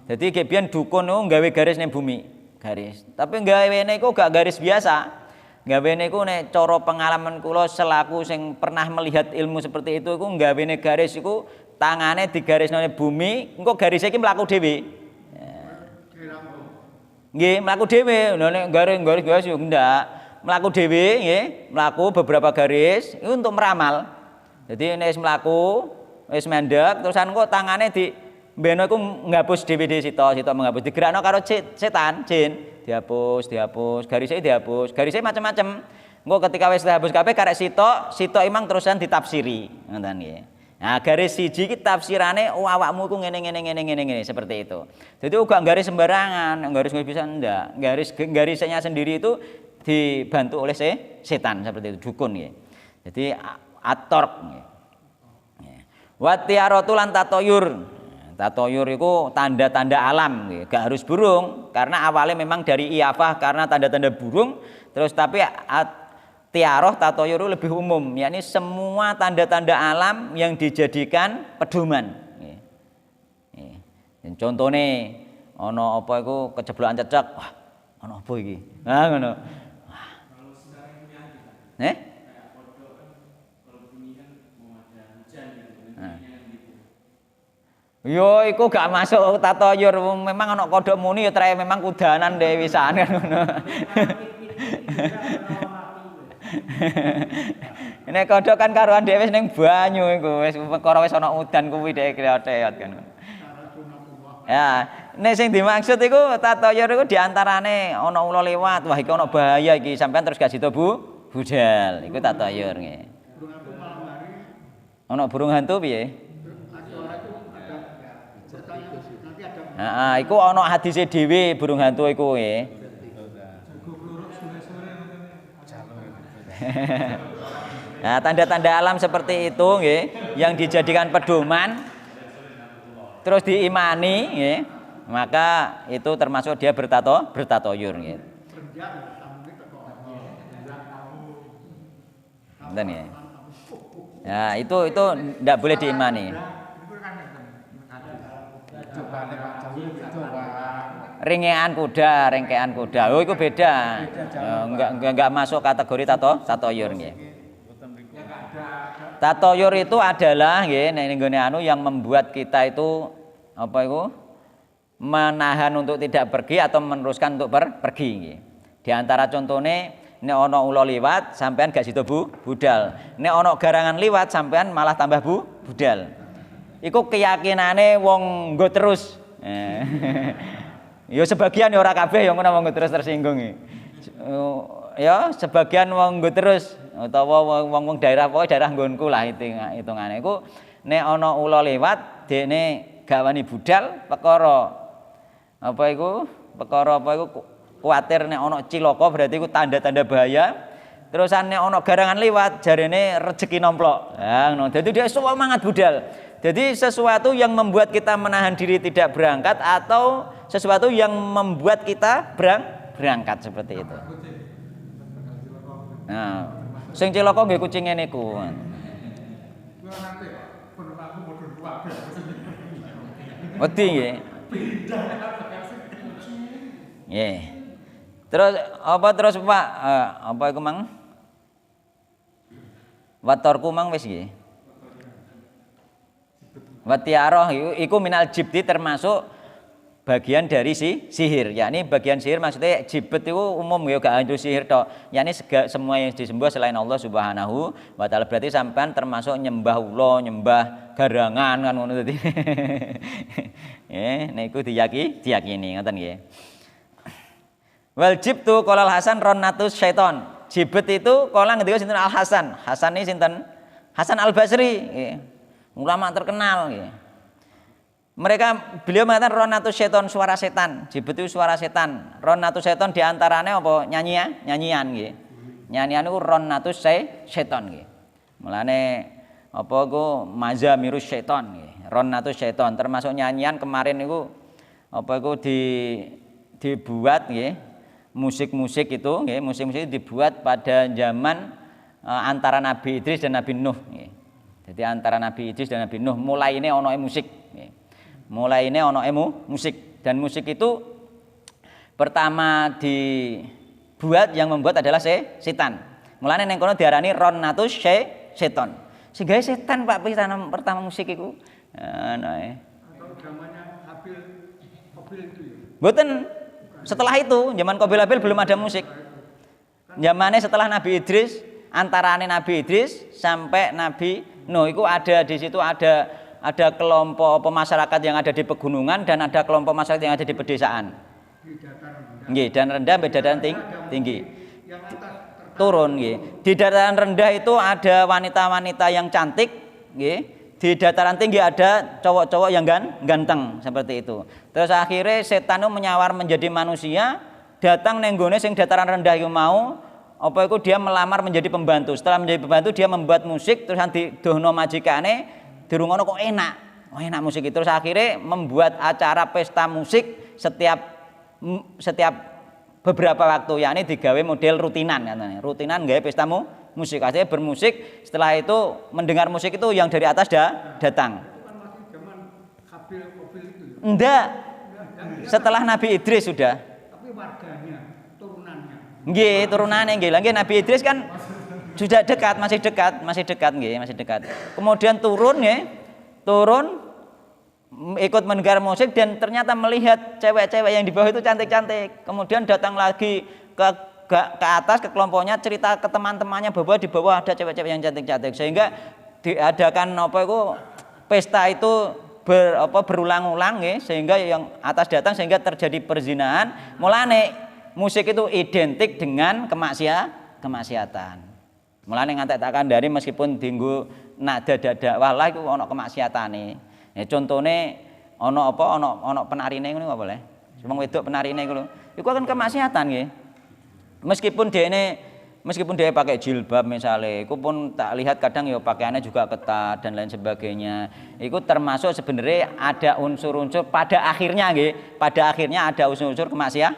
Dadi biyen dukun niku gawe garis ning bumi, garis. Tapi gawene iku gak garis biasa. Gawene iku nek cara pengalaman kula selaku sing pernah melihat ilmu seperti itu iku gawene garis iku tangane digarisno ning bumi, engko garise iki mlaku dhewe. Nggih, mlaku dhewe. Lha nek garis yo ndak. Mlaku dhewe nggih, mlaku beberapa garis itu untuk meramal. Jadi nek wis mlaku, wis mendek, terusan kok tangane di mbeno iku ngapus dhewe sita menghapus. Digerakno karo setan, jin, dihapus, garise dihapus. Garise macam-macam. Engko ketika wis dihapus kabeh karek sita imang terusan ditafsiri, ngoten nggih. Nah, garis siji iki tafsirane awakmu iku ngene seperti itu. Jadi uga garis sembarangan, garis bisa ndak. Garisnya sendiri itu dibantu oleh setan seperti itu, dukun nggih. Jadi at-tarq nggih. Wa tiaratu lan tatoyur. Tatoyur itu tanda-tanda alam nggih, gak harus burung karena awalnya memang dari iyafah karena tanda-tanda burung, terus tapi tiaroh tatoyur lebih umum, yakni semua tanda-tanda alam yang dijadikan pedoman. Contohnya, ono apa itu kejeblokan cecek, wah, ono apa iki? Nah, ngono. Yo, iku gak masuk tatoyur. Memang ono kodok muni ya trae memang kudanan dhewe wisan kan ngono. Nek kodhok kan karuan dhewe wis ning banyu iku, wis perkara wis ana udan kuwi dhek kleot-kleot kan. Ya, nek sing dimaksud iku tatoyur iku diantarane ana ula lewat, wah iki ana bahaya iki, sampean terus gak sida budal. Iku tatoyur nggih. Ana burung hantu piye? Heeh, iku ana hadise dhewe burung hantu iku nggih. Nah, tanda-tanda alam seperti itu nggih yang dijadikan pedoman terus diimani nggih, maka itu termasuk dia bertatoyur nggih. Ngoten nggih. Ya, itu ndak boleh diimani. Rengkean kuda. Oh, itu beda. Enggak masuk kategori tatoyur nggih. Tatoyur itu adalah nggih nek nggone yang membuat kita itu apa itu? Menahan untuk tidak pergi atau meneruskan untuk pergi nggih. Di antara contohnya nek ana ula liwat sampean gak sida budal. Nek ana garangan liwat sampean malah tambah budal. Iku keyakinane wong nggo terus. Ya sebagian ya ora kabeh ya ngono wong terus tersinggung. Ya sebagian wong nggo terus utawa wong daerah pokoke daerah nggonku lah hitungane. Iku nek ana ula lewat dekne gak wani budal perkara apa iku? Perkara apa iku kuwatir nek ana cilaka berarti iku tanda-tanda bahaya. Terusan nek ana garangan liwat jarene rezeki nomplok. Ya ngono. Dadi dia semangat budal. Jadi sesuatu yang membuat kita menahan diri tidak berangkat atau sesuatu yang membuat kita berangkat seperti itu. Nah, sing cilaka nggih kucinge niku. Wedi nggih. Nggih. Terus apa terus Pak? Apa iku Mang? Watorku Mang wis nggih. Watiaroh iku minal jibti termasuk bagian dari sihir. Yakni bagian sihir maksudnya jibet itu umum ya gak hanya sihir tok. Yakni semua yang disembah selain Allah Subhanahu wa taala. Berarti sampean termasuk nyembah ula, nyembah garangan kan ngono tadi. Niku diyakini ngoten nggih. Wal jibtu qala Hasan ronnatus syaiton. Jibet itu kala ngendika sinten Al Hasan. Hasan ini sinten? Hasan Al Basri nggih. Ulama terkenal nggih. Beliau mengatakan ronatus seton, suara setan. Jibet itu suara setan. Ronatus seton diantaranya apa? Nyanyian nggih. Nyanyian itu ronatus seton nggih. Mulane apa iku mazamirus seton nggih. Ronatus seton termasuk nyanyian kemarin itu apa iku dibuat nggih. Musik-musik itu nggih, musik-musik dibuat pada zaman antara Nabi Idris dan Nabi Nuh nggih. Jadi antara Nabi Idris dan Nabi Nuh mulai ini ono musik. Mulai ini ono musik dan musik itu pertama dibuat yang membuat adalah setan. Mulane neng kono diarani ronatus seton. Sehingga setan Pak pertama musik itu. Atau zamannya Qabil itu ya. Mboten. Setelah itu zaman Qabil belum ada musik. Zamannya setelah Nabi Idris, antarane Nabi Idris sampai Nabi Nuh itu ada di situ ada kelompok masyarakat yang ada di pegunungan dan ada kelompok masyarakat yang ada di pedesaan. Di dataran rendah. Nggih, dan rendah beda dan tinggi. Yang atas Turun nggih. Di dataran rendah itu ada wanita-wanita yang cantik, nggih. Di dataran tinggi ada cowok-cowok yang ganteng seperti itu. Terus akhirnya setan itu menyawar menjadi manusia, datang neng gone sing dataran rendah itu mau apa itu dia melamar menjadi pembantu. Setelah menjadi pembantu dia membuat musik terus nanti dohno majikane dirungono kok enak. Oh, enak musik itu. Terus akhirnya membuat acara pesta musik setiap beberapa waktu, yakni digawe model rutinan katanya. Rutinan gawe pesta musik. Akhirnya bermusik, setelah itu mendengar musik itu yang dari atas datang. itu kan masih zaman Qabil itu ya. Enggak. Setelah Nabi Idris sudah. Tapi warganya, turunannya. Nggih, turunannya nggih. Lagi Nabi Idris kan sudah dekat, masih dekat nggih, masih dekat. Kemudian turun nggih. Turun ikut mendengar musik dan ternyata melihat cewek-cewek yang di bawah itu cantik-cantik. Kemudian datang lagi ke atas ke kelompoknya cerita ke teman-temannya bahwa di bawah ada cewek-cewek yang cantik-cantik. Sehingga diadakan apa itu pesta itu berulang-ulang nggih, sehingga yang atas datang sehingga terjadi perzinahan. Mulane musik itu identik dengan kemaksiatan. Mulane ngantek tak kandhani meskipun dienggo nada dakwah lah iku ana kemaksiatane. Ya contone ana penarine ngono apa boleh. Wong wedok penarine iku lho. Iku kan kemaksiatan nggih. Meskipun dia pakai jilbab misalnya, itu pun tak lihat kadang ya pakaiannya juga ketat dan lain sebagainya. Itu termasuk sebenarnya ada unsur-unsur pada akhirnya ada unsur-unsur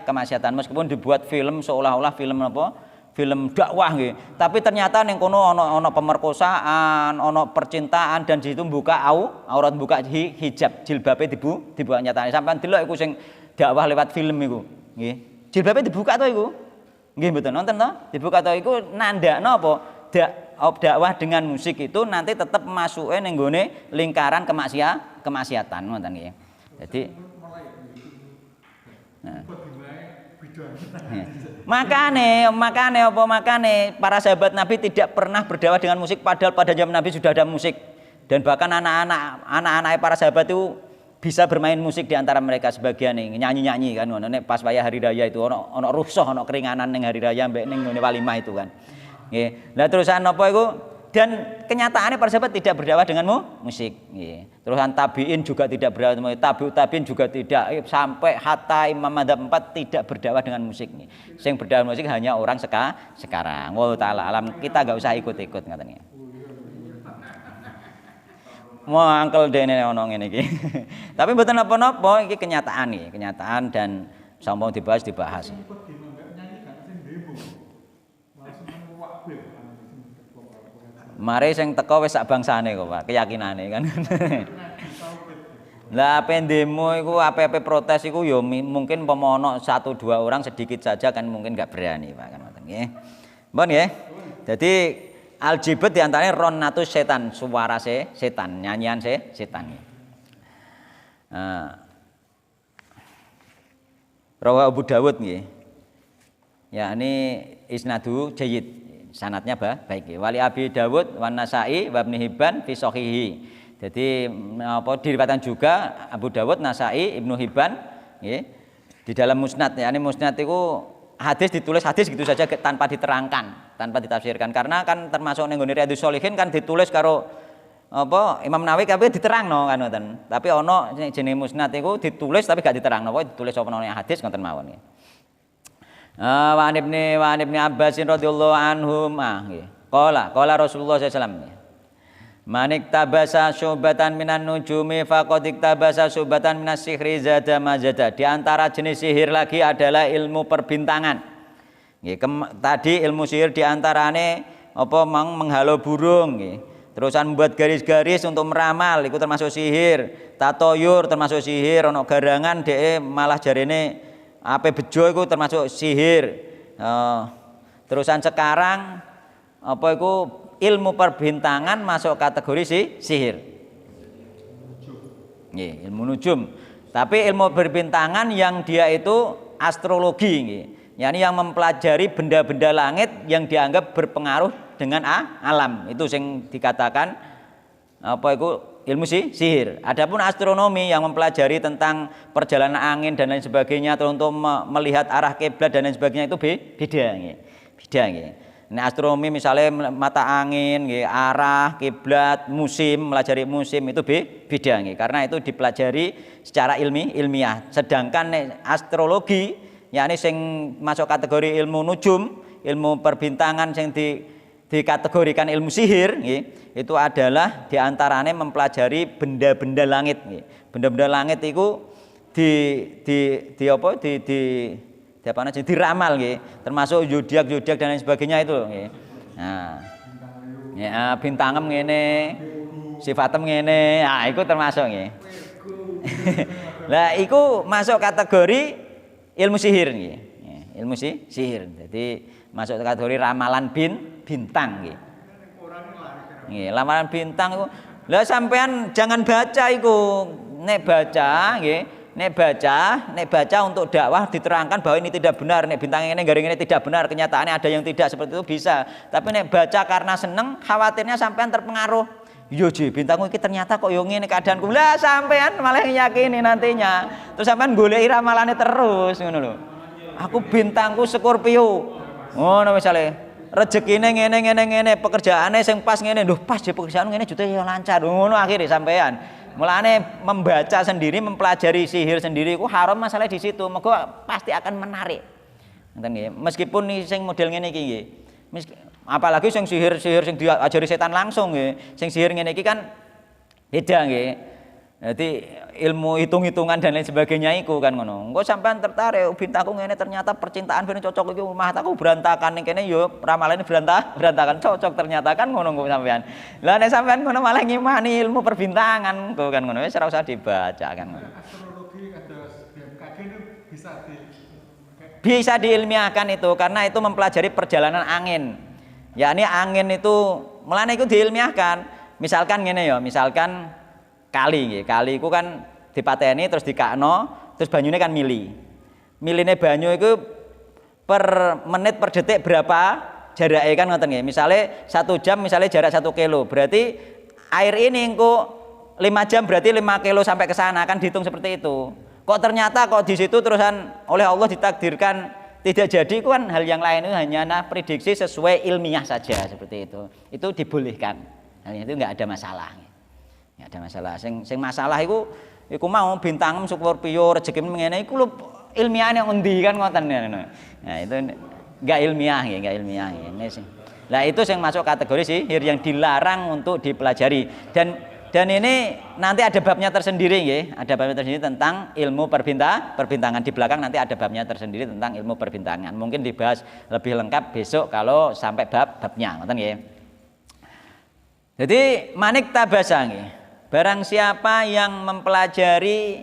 kemaksiatan meskipun dibuat film seolah-olah film apa? Film dakwah nggih. Tapi ternyata ning kono ana pemerkosaan, ana percintaan dan di situ buka aurat, buka hijab, jilbabe dibuka nyatane. Sampeyan delok iku sing dakwah lewat film iku, nggih. Jilbabe dibuka to iku. Nggih mboten nonton to? Dibuka to iku nandakno apa? Dakwah dengan musik itu nanti tetap masuke ning gone lingkaran kemaksiatan ngoten nggih. Jadi Makane para sahabat Nabi tidak pernah berdakwah dengan musik padahal pada zaman Nabi sudah ada musik dan bahkan anak-anak para sahabat itu bisa bermain musik di antara mereka sebagian nih nyanyi kan nek pas wayah hari raya itu ono rusuh ono keringanan ning hari raya mbek ning ngene walimah itu kan. Nggih. Lah terusan apa iku Dan kenyataannya para sahabat tidak berdakwah dengan musik. Terusan tabiin juga tidak berdakwah dengan musik. Tabiin juga tidak. Sampai hatta Imam Madzhab 4 tidak berdakwah dengan musik. Yang berdakwah musik hanya orang sekarang. Wallahu taala alam. Kita gak usah ikut-ikut katanya. Mau angkel dene ono ngene iki. Tapi mboten napa-napa, iki kenyataan iki, kenyataan dan sampun dibahas. Mari sing teko wis sak bangsane kok, Pak, keyakinane kan. Lah pendemo iku ape-ape protes iku ya mungkin pemono 1-2 orang sedikit saja kan mungkin enggak berani, Pak, kan ngoten nggih. Mbon nggih. Dadi aljibet diantaranya ronnatus setan, suara setan, nyanyian setan. Rawa Abu Dawud nggih. Ya ini isnadu jayyid. Sanatnya baik. Wali Abi Dawud wan Nasai wa Ibnu Hibban fi sahihi. Jadi apa diriwayatkan juga Abu Dawud, Nasai, Ibnu Hibban nggih. Di dalam musnad ya, ini musnad itu hadis ditulis hadis gitu saja tanpa diterangkan, tanpa ditafsirkan. Karena kan termasuk ning nggone Riyadhus Shalihin kan ditulis karo apa Imam Nawawi kabeh diterangno kan ngoten. Tapi ana jenenge musnad iku ditulis tapi gak diterangno, pokoke ditulis apa nang hadis ngoten mawon nggih. Wa ibni Abbas radhiyallahu anhum nggih. Qala Rasulullah sallallahu alaihi wasallam. Manik tabasa syubatan minan nujumi faqad iktabasa syubatan minas sihri zada mazada. Di antara jenis sihir lagi adalah ilmu perbintangan. Nggih, tadi ilmu sihir di antarane apa menghalau burung nggih. Terusan membuat garis-garis untuk meramal itu termasuk sihir. Tatoyur termasuk sihir, ana garangan dhek malah jarene ape bejo itu termasuk sihir. Terusan sekarang apa itu ilmu perbintangan masuk kategori sihir. Nggih, ilmu nujum. Tapi ilmu perbintangan yang dia itu astrologi nggih. Yani yang mempelajari benda-benda langit yang dianggap berpengaruh dengan alam. Itu yang dikatakan apa itu ilmu sihir. Adapun astronomi yang mempelajari tentang perjalanan angin dan lain sebagainya atau untuk melihat arah kiblat dan lain sebagainya itu beda nggih. Beda nggih. Nah, astronomi misalnya mata angin nggih, arah kiblat, musim, melajari musim itu beda nggih. Karena itu dipelajari secara ilmiah. Sedangkan astrologi yakni sing masuk kategori ilmu nujum, ilmu perbintangan yang dikategorikan ilmu sihir nggih, itu adalah diantaranya mempelajari benda-benda langit nggih. Benda-benda langit itu diramal nggih, termasuk zodiak dan lain sebagainya itu nggih. Nah, ya bintangem ngene, sifatem ngene, nah iku termasuk nggih. Lah iku masuk kategori ilmu sihir nggih. Ilmu sihir. Jadi masuk kategori ramalan bintang nggih. Nggih, ramalan bintang iku. Lah sampean jangan baca iku. Nek baca untuk dakwah diterangkan bahwa ini tidak benar, nek bintang ini garing ini tidak benar, kenyataannya ada yang tidak seperti itu bisa. Tapi nek baca karena seneng, khawatirnya sampean terpengaruh. Yo ji, bintangku iki ternyata kok yo ngene keadaanku. Lah sampean malah yakini nantinya. Terus sampean goleki ramalane terus ngono lho. Aku bintangku Scorpio. Ngono misale rezekine ngene, pekerjaane sing pas ngene. Lho pas je pekerjaan ngene jute yo lancar. Ngono akhire sampean. Mulane membaca sendiri, mempelajari sihir sendiri itu haram masalah di situ. Mergo pasti akan menarik. Ngoten nggih. Meskipun sing model ngene iki nggih. Apalagi sing sihir sing diajari setan langsung nggih. Sing sihir ngene iki kan beda nggih. Jadi ilmu hitung-hitungan dan lain sebagainya iku kan ngono. Engko sampean tertarik bintangku ngene ternyata percintaan ben cocok iki omah aku berantakan ning kene yo ramalane berantakan cocok ternyata kan ngono kok sampean. Lah nek sampean ngono malah ngimani ilmu perbintangan kok kan ngono wis ora usah dibaca kan ngono. Astrologi kados BMKG itu bisa diilmiahkan itu karena itu mempelajari perjalanan angin. Yakni angin itu mulane iku diilmiahkan. Misalkan ngene ya, misalkan kali iku kan dipateni terus dikakno terus banyune kan miline banyu itu per menit per detik berapa jarake kan ngoten nggih. Misale 1 jam misale jarak 1 kilo berarti air ini engko 5 jam berarti 5 kilo sampai ke sana kan dihitung seperti itu. Kok ternyata kok di situ terusan oleh Allah ditakdirkan tidak jadi itu kan hal yang lain, itu hanya prediksi sesuai ilmiah saja seperti itu. Itu dibolehkan. Hal itu enggak ada masalah. Enggak ada masalah. Sing masalah itu mau bintang Scorpio rezeki ngene iku lho ilmiahane ngendi kan ngoten. Nah, itu enggak ilmiah ya, enggak ilmiah ya. Nah, itu yang masuk kategori sihir yang dilarang untuk dipelajari. Dan ini nanti ada babnya tersendiri ya, ada babnya tersendiri tentang ilmu perbintangan. Di belakang nanti ada babnya tersendiri tentang ilmu perbintangan. Mungkin dibahas lebih lengkap besok kalau sampai babnya, ngoten nggih. Jadi manik tabasa nggih. Barang siapa yang mempelajari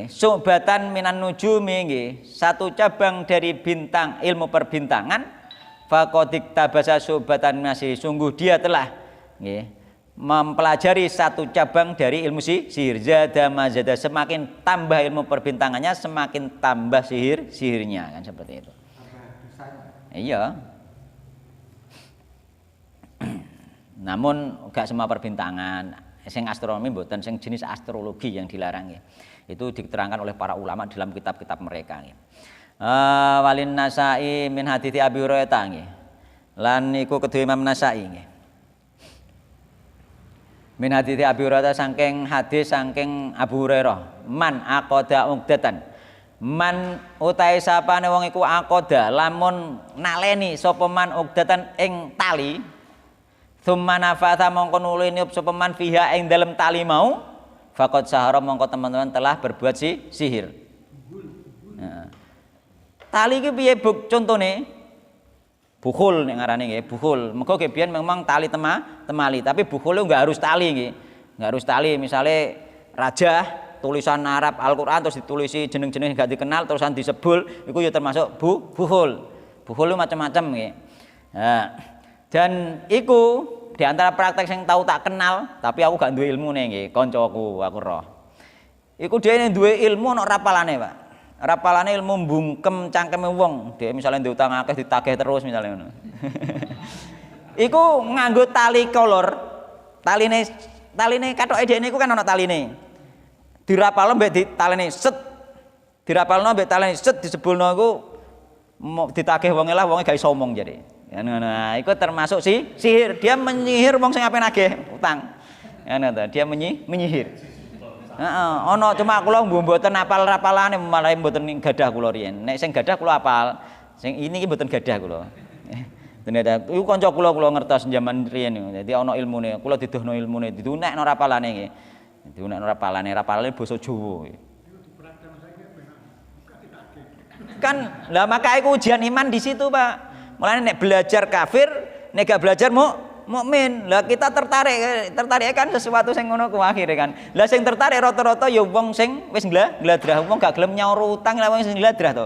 subatan minan nujumi nggih, satu cabang dari bintang ilmu perbintangan, faqad tabasa subatan masih sungguh dia telah nggih mempelajari satu cabang dari ilmu sihir. Zada mazada, semakin tambah ilmu perbintangannya semakin tambah sihirnya kan seperti itu. Iya. Namun gak semua perbintangan, sing astronomi mboten, sing jenis astrologi yang dilarang ya. Itu diterangkan oleh para ulama dalam kitab-kitab mereka ya. Walin Nasai min hadithi Abi Hurairah nggih. Lan iku kedue Imam Nasai nggih. Min hadithi Abi Hurairah saking hadis saking Abu Hurairah, man aqada uqdatan, man utahe sapane wong iku aqada lamun naleni sapa man uqdatan ing tali, tsumma nafatha mongko nuli niup sapa man fiha ing dalem tali mau, faqad sahara mongko teman-teman telah berbuat sihir. Nah, tali iki piye contone? Bukhul nek ngarane nggih, bukhul. Mergo biyen memang tali temali, tapi bukhul itu enggak harus tali nggih. Enggak harus tali, misale raja tulisan Arab Al-Qur'an terus ditulisi jeneng-jeneng enggak dikenal terusan disebul, iku ya termasuk bukhul. Bukhul itu macam-macam nggih. Nah, dan iku di antara praktek yang tahu tak kenal, tapi aku gak duwe ilmune nggih, kancaku aku roh. Iku dhewe duwe ilmu ana rapalane, Pak. Rapalane ilmu mbungkem cangkeme wong. Dhek misale ndek utang akeh ditagih terus misale ngono. Iku nganggo tali kolor. Taline kathoke dhekne iku kan ana taline. Dirapalno mbek ditaline set. Dirapalno mbek taline set disebulno iku ditagih wonge lah wonge gak iso omong jadi. Ya ngono. Iku termasuk sihir. Dia menyihir wong sing ape nagih utang. Ya ngono dia menyihir. Heeh, ana cuma kula mboten apal rapalane malah mboten gadah kula riyen. Nek sing gadah kula apal, sing ini iki mboten gadah kula. Ternyata iku kanca kula ngertos zaman riyen niku. Dadi ana ilmune, kula didohno ilmune, ditunekno rapalane nggih. Ditunekno rapalane basa Jawa. Kan lah maka iku ujian iman di situ, Pak. Mulane nek belajar kafir, nek gak belajar mukmin. Lah kita tertarik kan sesuatu sing ngono ku akhire kan. Lah sing tertarik rata-rata ya wong sing wis ngladrah, wong gak gelem nyaur utang lah wong sing ngladrah to.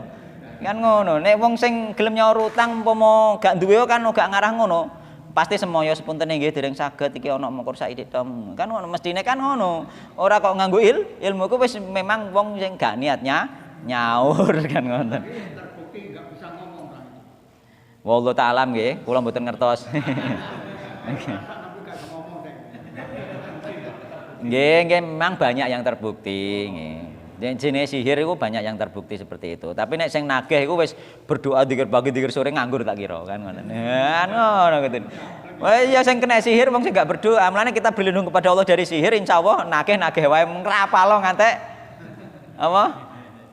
Kan ngono. Nek wong sing gelem nyaur utang umpama gak duwe kan gak ngarah ngono. Pasti semoyo sepuntene nggih dereng saged iki ana mengkur saiki tom. Kan ngono mestine kan ngono. Ora kok nganggo ilmu ku wis memang wong sing gak niatnya nyaur kan ngoten. Terbukti gak bisa ngomong kan. Wallahu ta'ala nggih, kula mboten ngertos. Nggih, memang banyak yang terbukti nggih. Jenis sihir itu banyak yang terbukti seperti itu. Tapi nek sing nagih iku wis berdoa dikir pagi dikir sore nganggur tak kira kan ngoten. Ngono gitu. Wah ya sing kena sihir wong sing gak berdoa, mulane kita berlindung kepada Allah dari sihir insyaallah nagih wae ngrapalo ngantek apa?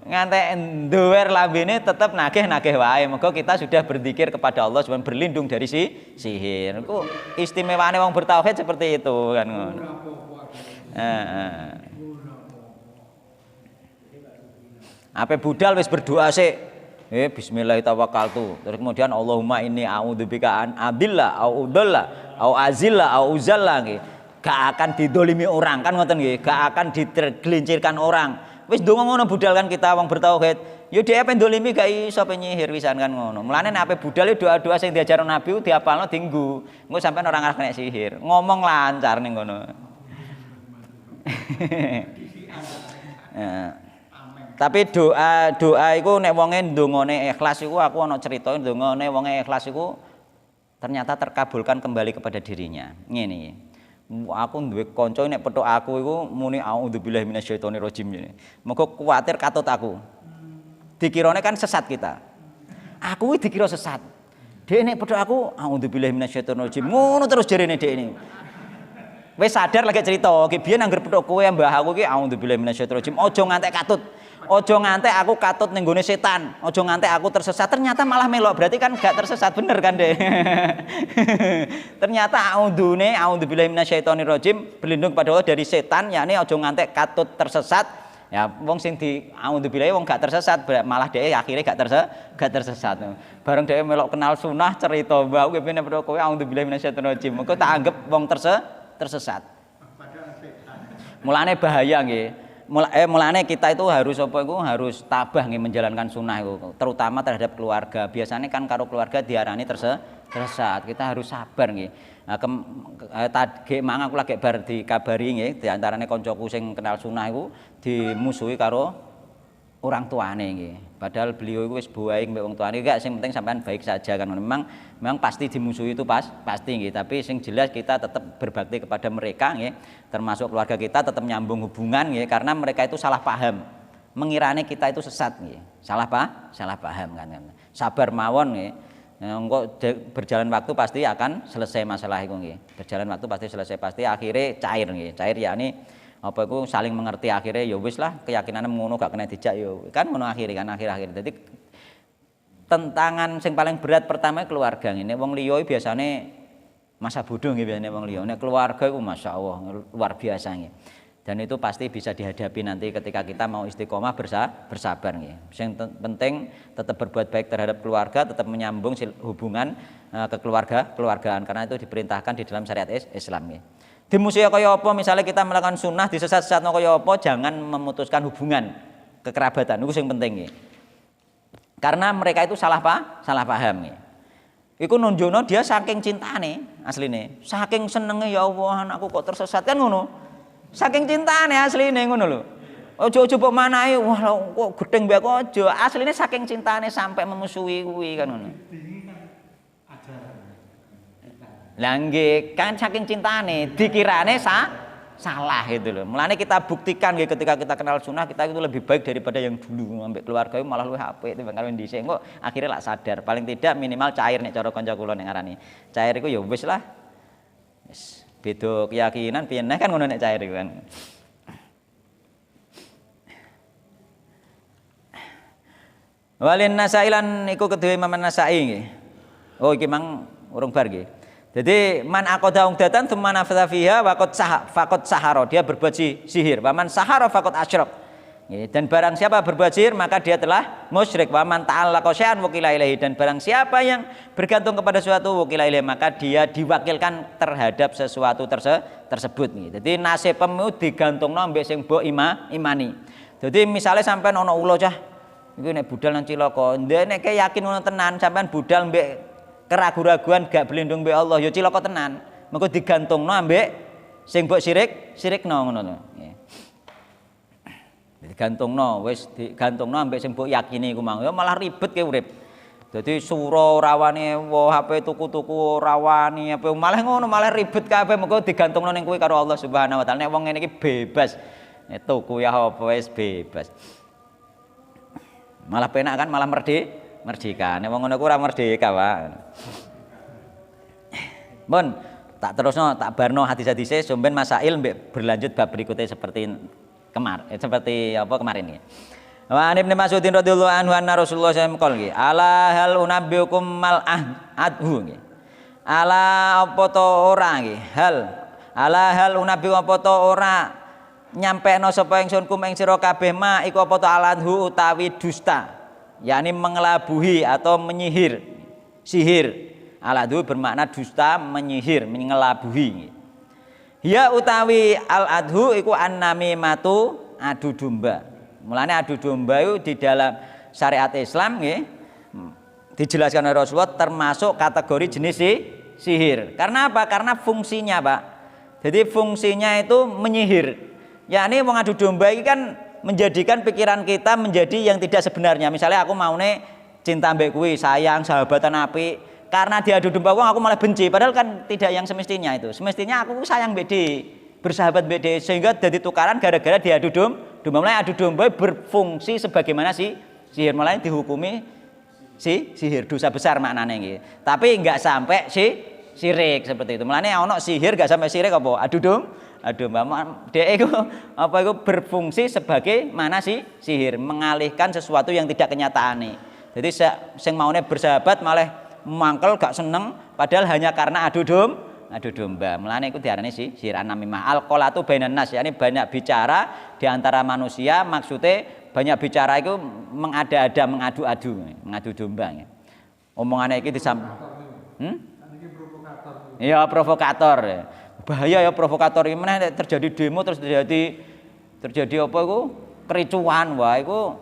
Ngantek nduwer lambene tetep nagih wae. Mergo kita sudah berzikir kepada Allah supaya berlindung dari sihir. Iku istimewane wong bertauhid seperti itu kan ngono. Ape budal wis berdoa sik. Bismillahirrahmanirrahim. Terus kemudian Allahumma inni a'udzubika an adilla au udalla au azilla au uzalla nggih. Gak akan didolimi orang kan ngoten nggih, gak akan digelincirkan orang. Wis ndonga ngono budal kan kita wong bertauhid. Ya dhek ape ndolimi gak iso penyihir wisan kan ngono. Mulane nek ape budal doa-doa sing diajarno Nabi diapalno dienggo. Engko sampean ora ngarep kena sihir. Ngomong lancar ning ngono. Tapi doa iku nek wonge ndongane ikhlas iku aku ana crita ndongane wonge ikhlas iku ternyata terkabulkan kembali kepada dirinya. Ngene. Aku duwe kanca nek petuk aku iku muni auzubillahi minasyaitonirrajim. Muga kuwatir katut aku. Dikirane kan sesat kita. aku iki dikira sesat. Dek nek pedhok aku auzubillahi minasyaitonir rajim. Ngono terus jarene dek ini. Wis sadar lagi cerita, ki biyen angger pedhok kowe mbah aku ki auzubillahi minasyaitonir rajim. Aja ngantek katut. Aja ngantek aku katut ning gone setan. Aja ngantek aku tersesat. Ternyata malah melok. Berarti kan gak tersesat bener kan, Dek? Ternyata auzubillahi minasyaitonir rajim, berlindung kepada Allah dari setan, yakni aja ngantek katut tersesat. Ya, wong sing di auzubillahi wong gak tersesat, malah dhek akhirnya gak tersesat. Bareng dhek melok kenal sunah cerita, "Mbah, kowe ben padha kowe auzubillahi minasyaitonir rajim." Engko tak anggap wong tersesat. Mulane bahaya nggih. Mulane kita itu harus harus tabah nggih menjalankan sunnah itu, terutama terhadap keluarga. Biasanya kan karo keluarga diarani tersesat. Kita harus sabar nggih. Nah, tadi mang aku lagi bar dikabari nggih, di antarane kancaku sing kenal sunah iku dimusuhi karo orang tuane nggih. Padahal beliau itu wis baik mbek wong tuane, enggak, sing penting sampean baik saja kan. Memang pasti dimusuhi itu pasti nggih, tapi sing jelas kita tetap berbakti kepada mereka nggih, termasuk keluarga kita tetap nyambung hubungan nggih, karena mereka itu salah paham. Mengirane kita itu sesat nggih. Salah paham kan. Sabar mawon nggih. Engko berjalan waktu pasti akan selesai masalah itu nggih. Berjalan waktu pasti selesai, pasti akhirnya cair nggih. Cair yakni apa iku saling mengerti, akhirnya ya wis lah keyakinane ngono gak kena dijak ya kan ngono akhir. Jadi tentangan sing paling berat pertama keluarga ngene. Wong liya biasane masa bodoh nggih biasane wong liya. Nek keluarga iku masyaallah luar biasa nggih. Dan itu pasti bisa dihadapi nanti ketika kita mau istiqomah bersabar nggih. Sing penting tetap berbuat baik terhadap keluarga, tetap menyambung hubungan ke keluargaan karena itu diperintahkan di dalam syariat Islam nggih. Dimusuhi kaya apa, misalnya kita melakukan sunnah disesat-sesatno kaya apa, jangan memutuskan hubungan kekerabatan. Itu yang penting nggih. Karena mereka itu salah paham nggih. Iku nunjukno dia saking cintane asline, saking senenge ya Allah anakku kok tersesat kan ngono. Saking cintane asline ngono lho. Ojo-ojo mbok manahi, wah kok gedeng mbek aja. Asline saking cintane sampai memusuhi kuwi kan ngono. Lah nggih, kan saking cintane dikirane salah itu loh. Mulane kita buktikan nggih ketika kita kenal sunnah, kita itu lebih baik daripada yang dulu. Ambek keluarga malah luwih apik timbang karo dhisik. Engko akhirnya lak sadar, paling tidak minimal cair nek cara kanca kula nek ngarani. Cair iku ya wis lah. Wis beda keyakinan piye neh kan ngono nek cair iku kan. Walin Nasailan iku kedue Imam Nasai nggih. Oh iki mang urung bar nggih. Jadi man aqada ungdatan tsumma nafadha fiha faqad sahara, dia berbuat sihir. Wa man sahara faqad asyrak. Dan barang siapa berbuat sihir maka dia telah musyrik. Wa man ta'allaqa syai'an wukila ilaihi, dan barang siapa yang bergantung kepada sesuatu wukila ilaihi maka dia diwakilkan terhadap sesuatu tersebut. Jadi nasibmu digantungno mbek sing mbok imani. Jadi misalnya sampean ana ula cah iku nek budal nang cilaka, ndek nek yakin ngono tenan sampean budal mbek keraguan-raguan gak berlindung mbek Allah ya cilaka tenan. Mengko digantungno ambek sing mbok sirikno ngono lho. Nggih. Digantungno wis digantungno ambek sing mbok yakini iku mang ya malah ribet ke urip. Dadi sura rawani HP tuku-tuku rawani apa malah ngono malah ribet kabeh mengko digantungno ning kuwi karo Allah Subhanahu wa taala. Nek wong ngene iki bebas. Nek tuku ya apa wis bebas. Malah penak kan malah merdeka. Nek wong ngono ku ora merdeka, Pak. Mun, tak terusno, tak barno hadis-hadise somben masail mbek berlanjut bab berikutnya seperti kemarin nggih. Wa Ibnu Mas'udin radhiyallahu anhu anna Rasulullah sallallahu alaihi wasallam nggih, ala hal unabbiukum mal adhu nggih. Ala apa to ora nggih? Hal unabbiu apa to ora nyampekno sapa ingsun kum ing sira kabeh ma iku apa to aladhu utawi dusta. Yakni mengelabuhi atau menyihir, sihir. Al-adhu bermakna dusta, menyihir, mengelabuhi. Ya utawi al-adhu iku an-namimatu, adu domba. Mulane adu domba itu di dalam syariat Islam nggih dijelaskan oleh Rasulullah termasuk kategori jenis sihir. Karena apa? Karena fungsinya, Pak. Jadi fungsinya itu menyihir. Yakni wong adu domba iki kan menjadikan pikiran kita menjadi yang tidak sebenarnya. Misalnya aku maune cinta mbek kuwi, sayang, sahabatan apik, karena dia adu domba wong aku malah benci, padahal kan tidak yang semestinya itu. Semestinya aku sayang mbek dia, bersahabat mbek dia, sehingga jadi tukaran gara-gara dia adu domba. Mulai adu domba berfungsi sebagaimana sihir, mulai dihukumi sihir, dosa besar maknanya nggih. Tapi enggak sampai syirik seperti itu. Mulane ono sihir enggak sampai syirik apa? Aduh Mbak, dia itu apa itu berfungsi sebagai mana sihir, mengalihkan sesuatu yang tidak kenyataan nih. Jadi sing maune bersahabat malah mangkel gak seneng padahal hanya karena adu domba. Mulane iku diarani sihir an-namimah. Al-qalatu bainan nas, yakni banyak bicara di antara manusia, maksudnya banyak bicara itu mengada-ada, mengadu domba. Omongannya iki Iya, provokator. Bahaya ya provokator ini mana terjadi demo terus terjadi apa itu kericuhan, wah itu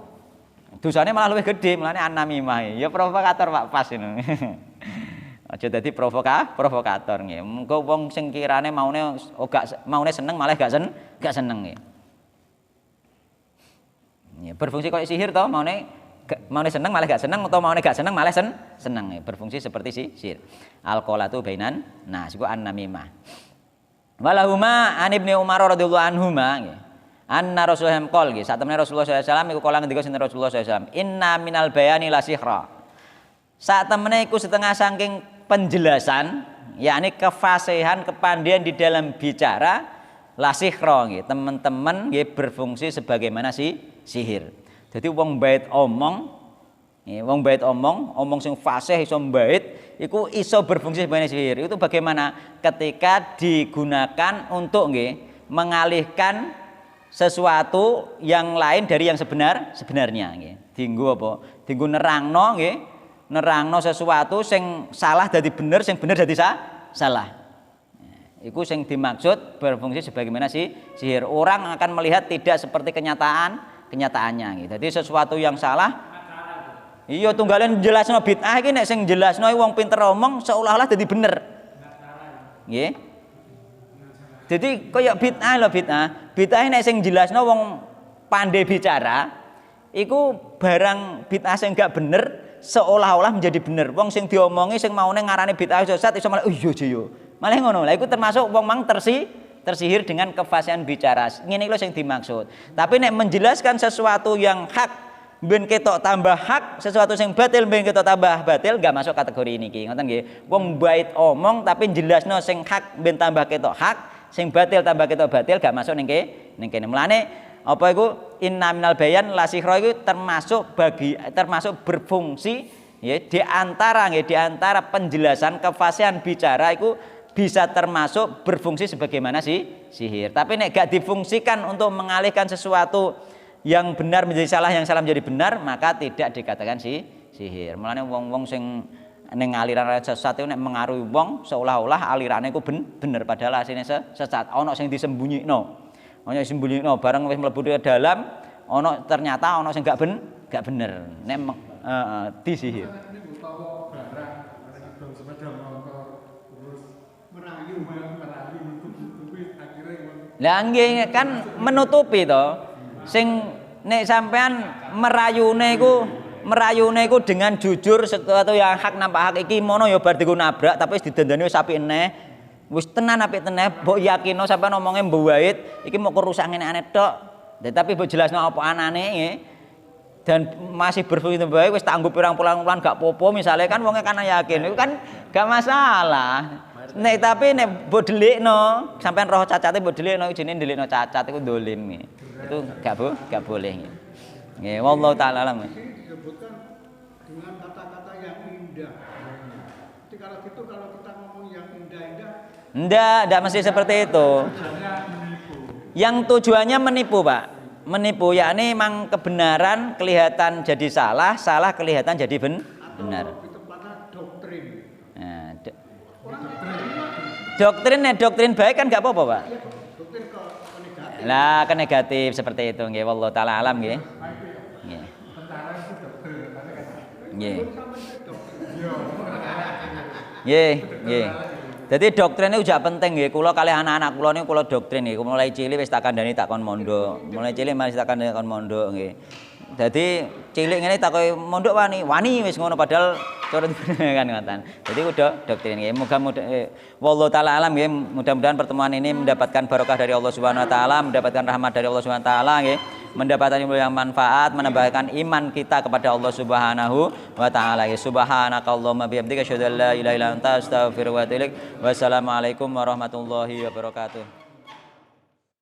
dosanya malah lebih gede, mulane an-namimah. Ya provokator Pak pas ini. Aja dadi provokator nggih. Mengko wong sing kirane maune seneng malah gak seneng nggih. Ya berfungsi kayak sihir toh, maune seneng malah gak seneng atau maune gak seneng malah seneng nggih. Berfungsi seperti sihir. Al-qalatu bainan nas iku an-namimah. Walahuma an Ibnu Umar radhiyallahu anhuma nggih. Anna Rasulullah qol nggih, sak temene Rasulullah sallallahu alaihi wasallam iku kala ngendika sinten Rasulullah sallallahu alaihi wasallam, "Inna minal bayani la sihra." Sak temene iku setengah saking penjelasan, yakni kefasihan, kepandaian di dalam bicara la sihra nggih. Teman-teman nggih berfungsi sebagaimana sihir. Jadi wong bait omong sing fasih iso mbait iku iso berfungsi sebagai sihir. Itu bagaimana? Ketika digunakan untuk mengalihkan sesuatu yang lain dari yang sebenarnya nggih. Dienggo apa? Dienggo nerangno sesuatu sing salah dadi bener, sing bener dadi salah. Iku sing dimaksud berfungsi sebagaimana sihir. Orang akan melihat tidak seperti kenyataannya gitu. Jadi sesuatu yang salah iya tunggalen jelasno bid'ah iki nek sing jelasno wong pinter omong seolah-olah dadi bener. Nggih. Jadi kaya bid'ah lho bid'ah. Bid'ah nek sing jelasno wong pandai bicara iku barang bid'ah sing gak bener seolah-olah menjadi bener. Wong sing diomongi sing maune ngarani bid'ah sesat iso malah iya yo. Malah ngono. Lah iku termasuk wong mang tersihir dengan kefasihan bicara. Ngene iki lho sing dimaksud. Tapi nek menjelaskan sesuatu yang hak ben ketok tambah hak, sesuatu sing batil ben ketok tambah batil, enggak masuk kategori niki. Ngoten nggih. Wong bait omong tapi jelasno sing hak ben tambah ketok hak, sing batil tambah ketok batil, enggak masuk ning kene. Mulane apa iku inna minal bayan la sihra iku termasuk berfungsi ya di antara penjelasan kefasihan bicara iku bisa termasuk berfungsi sebagaimana sihir. Tapi nek gak difungsikan untuk mengalihkan sesuatu yang benar menjadi salah, yang salah menjadi benar, maka tidak dikatakan sihir. Mulane wong-wong sing ning aliran sesat itu nek mengaruhi wong seolah-olah alirane iku bener padahal asline sesat. Ana sing disembunyiino. Ana sing disembunyiino bareng wis mlebu ke dalam, ternyata ana sing gak bener. Nek disihir. Lah nggih kan menutupi to. Sing nek sampean merayune iku dengan jujur sesuatu yang hak nampak hak iki mono ya bar diku nabrak tapi wis didandani wis apik eneh. Wis tenan apik teneh, mbok yakino sampean omongnya mbait iki mau kerusak ngene-ane tok. Tapi mbok jelasno apa anane nggih. Dan masih berfungsi baik wis tak anggo pirang-pirang bulan gak popo misalnya kan wonge kan yakin itu kan gak masalah. Nek tapi nek mbok delikno sampean roh cacate mbok delikno jenenge delikno cacat iku dolim nggih. Itu gak boleh nggih. Nggih wallahu taala alam. Disebutkan dengan kata-kata yang indah. Jadi kalau gitu kalau kita ngomong yang indah-indah enggak mesti seperti itu. Yang tujuannya menipu, Pak. Menipu yakni memang kebenaran kelihatan jadi salah, salah kelihatan jadi benar. Itu mana doktrin. Nah, doktrin baik kan enggak apa-apa, Pak. Doktrin ke negatif. Lah ke negatif seperti itu nggih wallahu taala alam nggih. Nggih. Nggih. Nggih. Jadi doktrin itu juga penting nggih. Kula kalih anak-anak kula niku kula doktrin nggih. Mulai cilik wis tak kandhani tak kon mondok. Mulai cilik masih tak kandhani kon mondok nggih. Jadi cilik ngene takoki mondok wani wis ngono padahal curut kan ngoten. Jadi udah doktrin nggih. Muga-mudahan wallahu taala alam nggih. Mudah-mudahan pertemuan ini mendapatkan barokah dari Allah Subhanahu wa taala, mendapatkan rahmat dari Allah Subhanahu wa taala nggih. mendapatkan ilmu yang manfaat, menambahkan iman kita kepada Allah Subhanahu wa taala. Subhanakallahumma bihamdika asyhadu an la ilaha illa anta astaghfiruka wa atubu ilaik. Wassalamualaikum warahmatullahi wabarakatuh.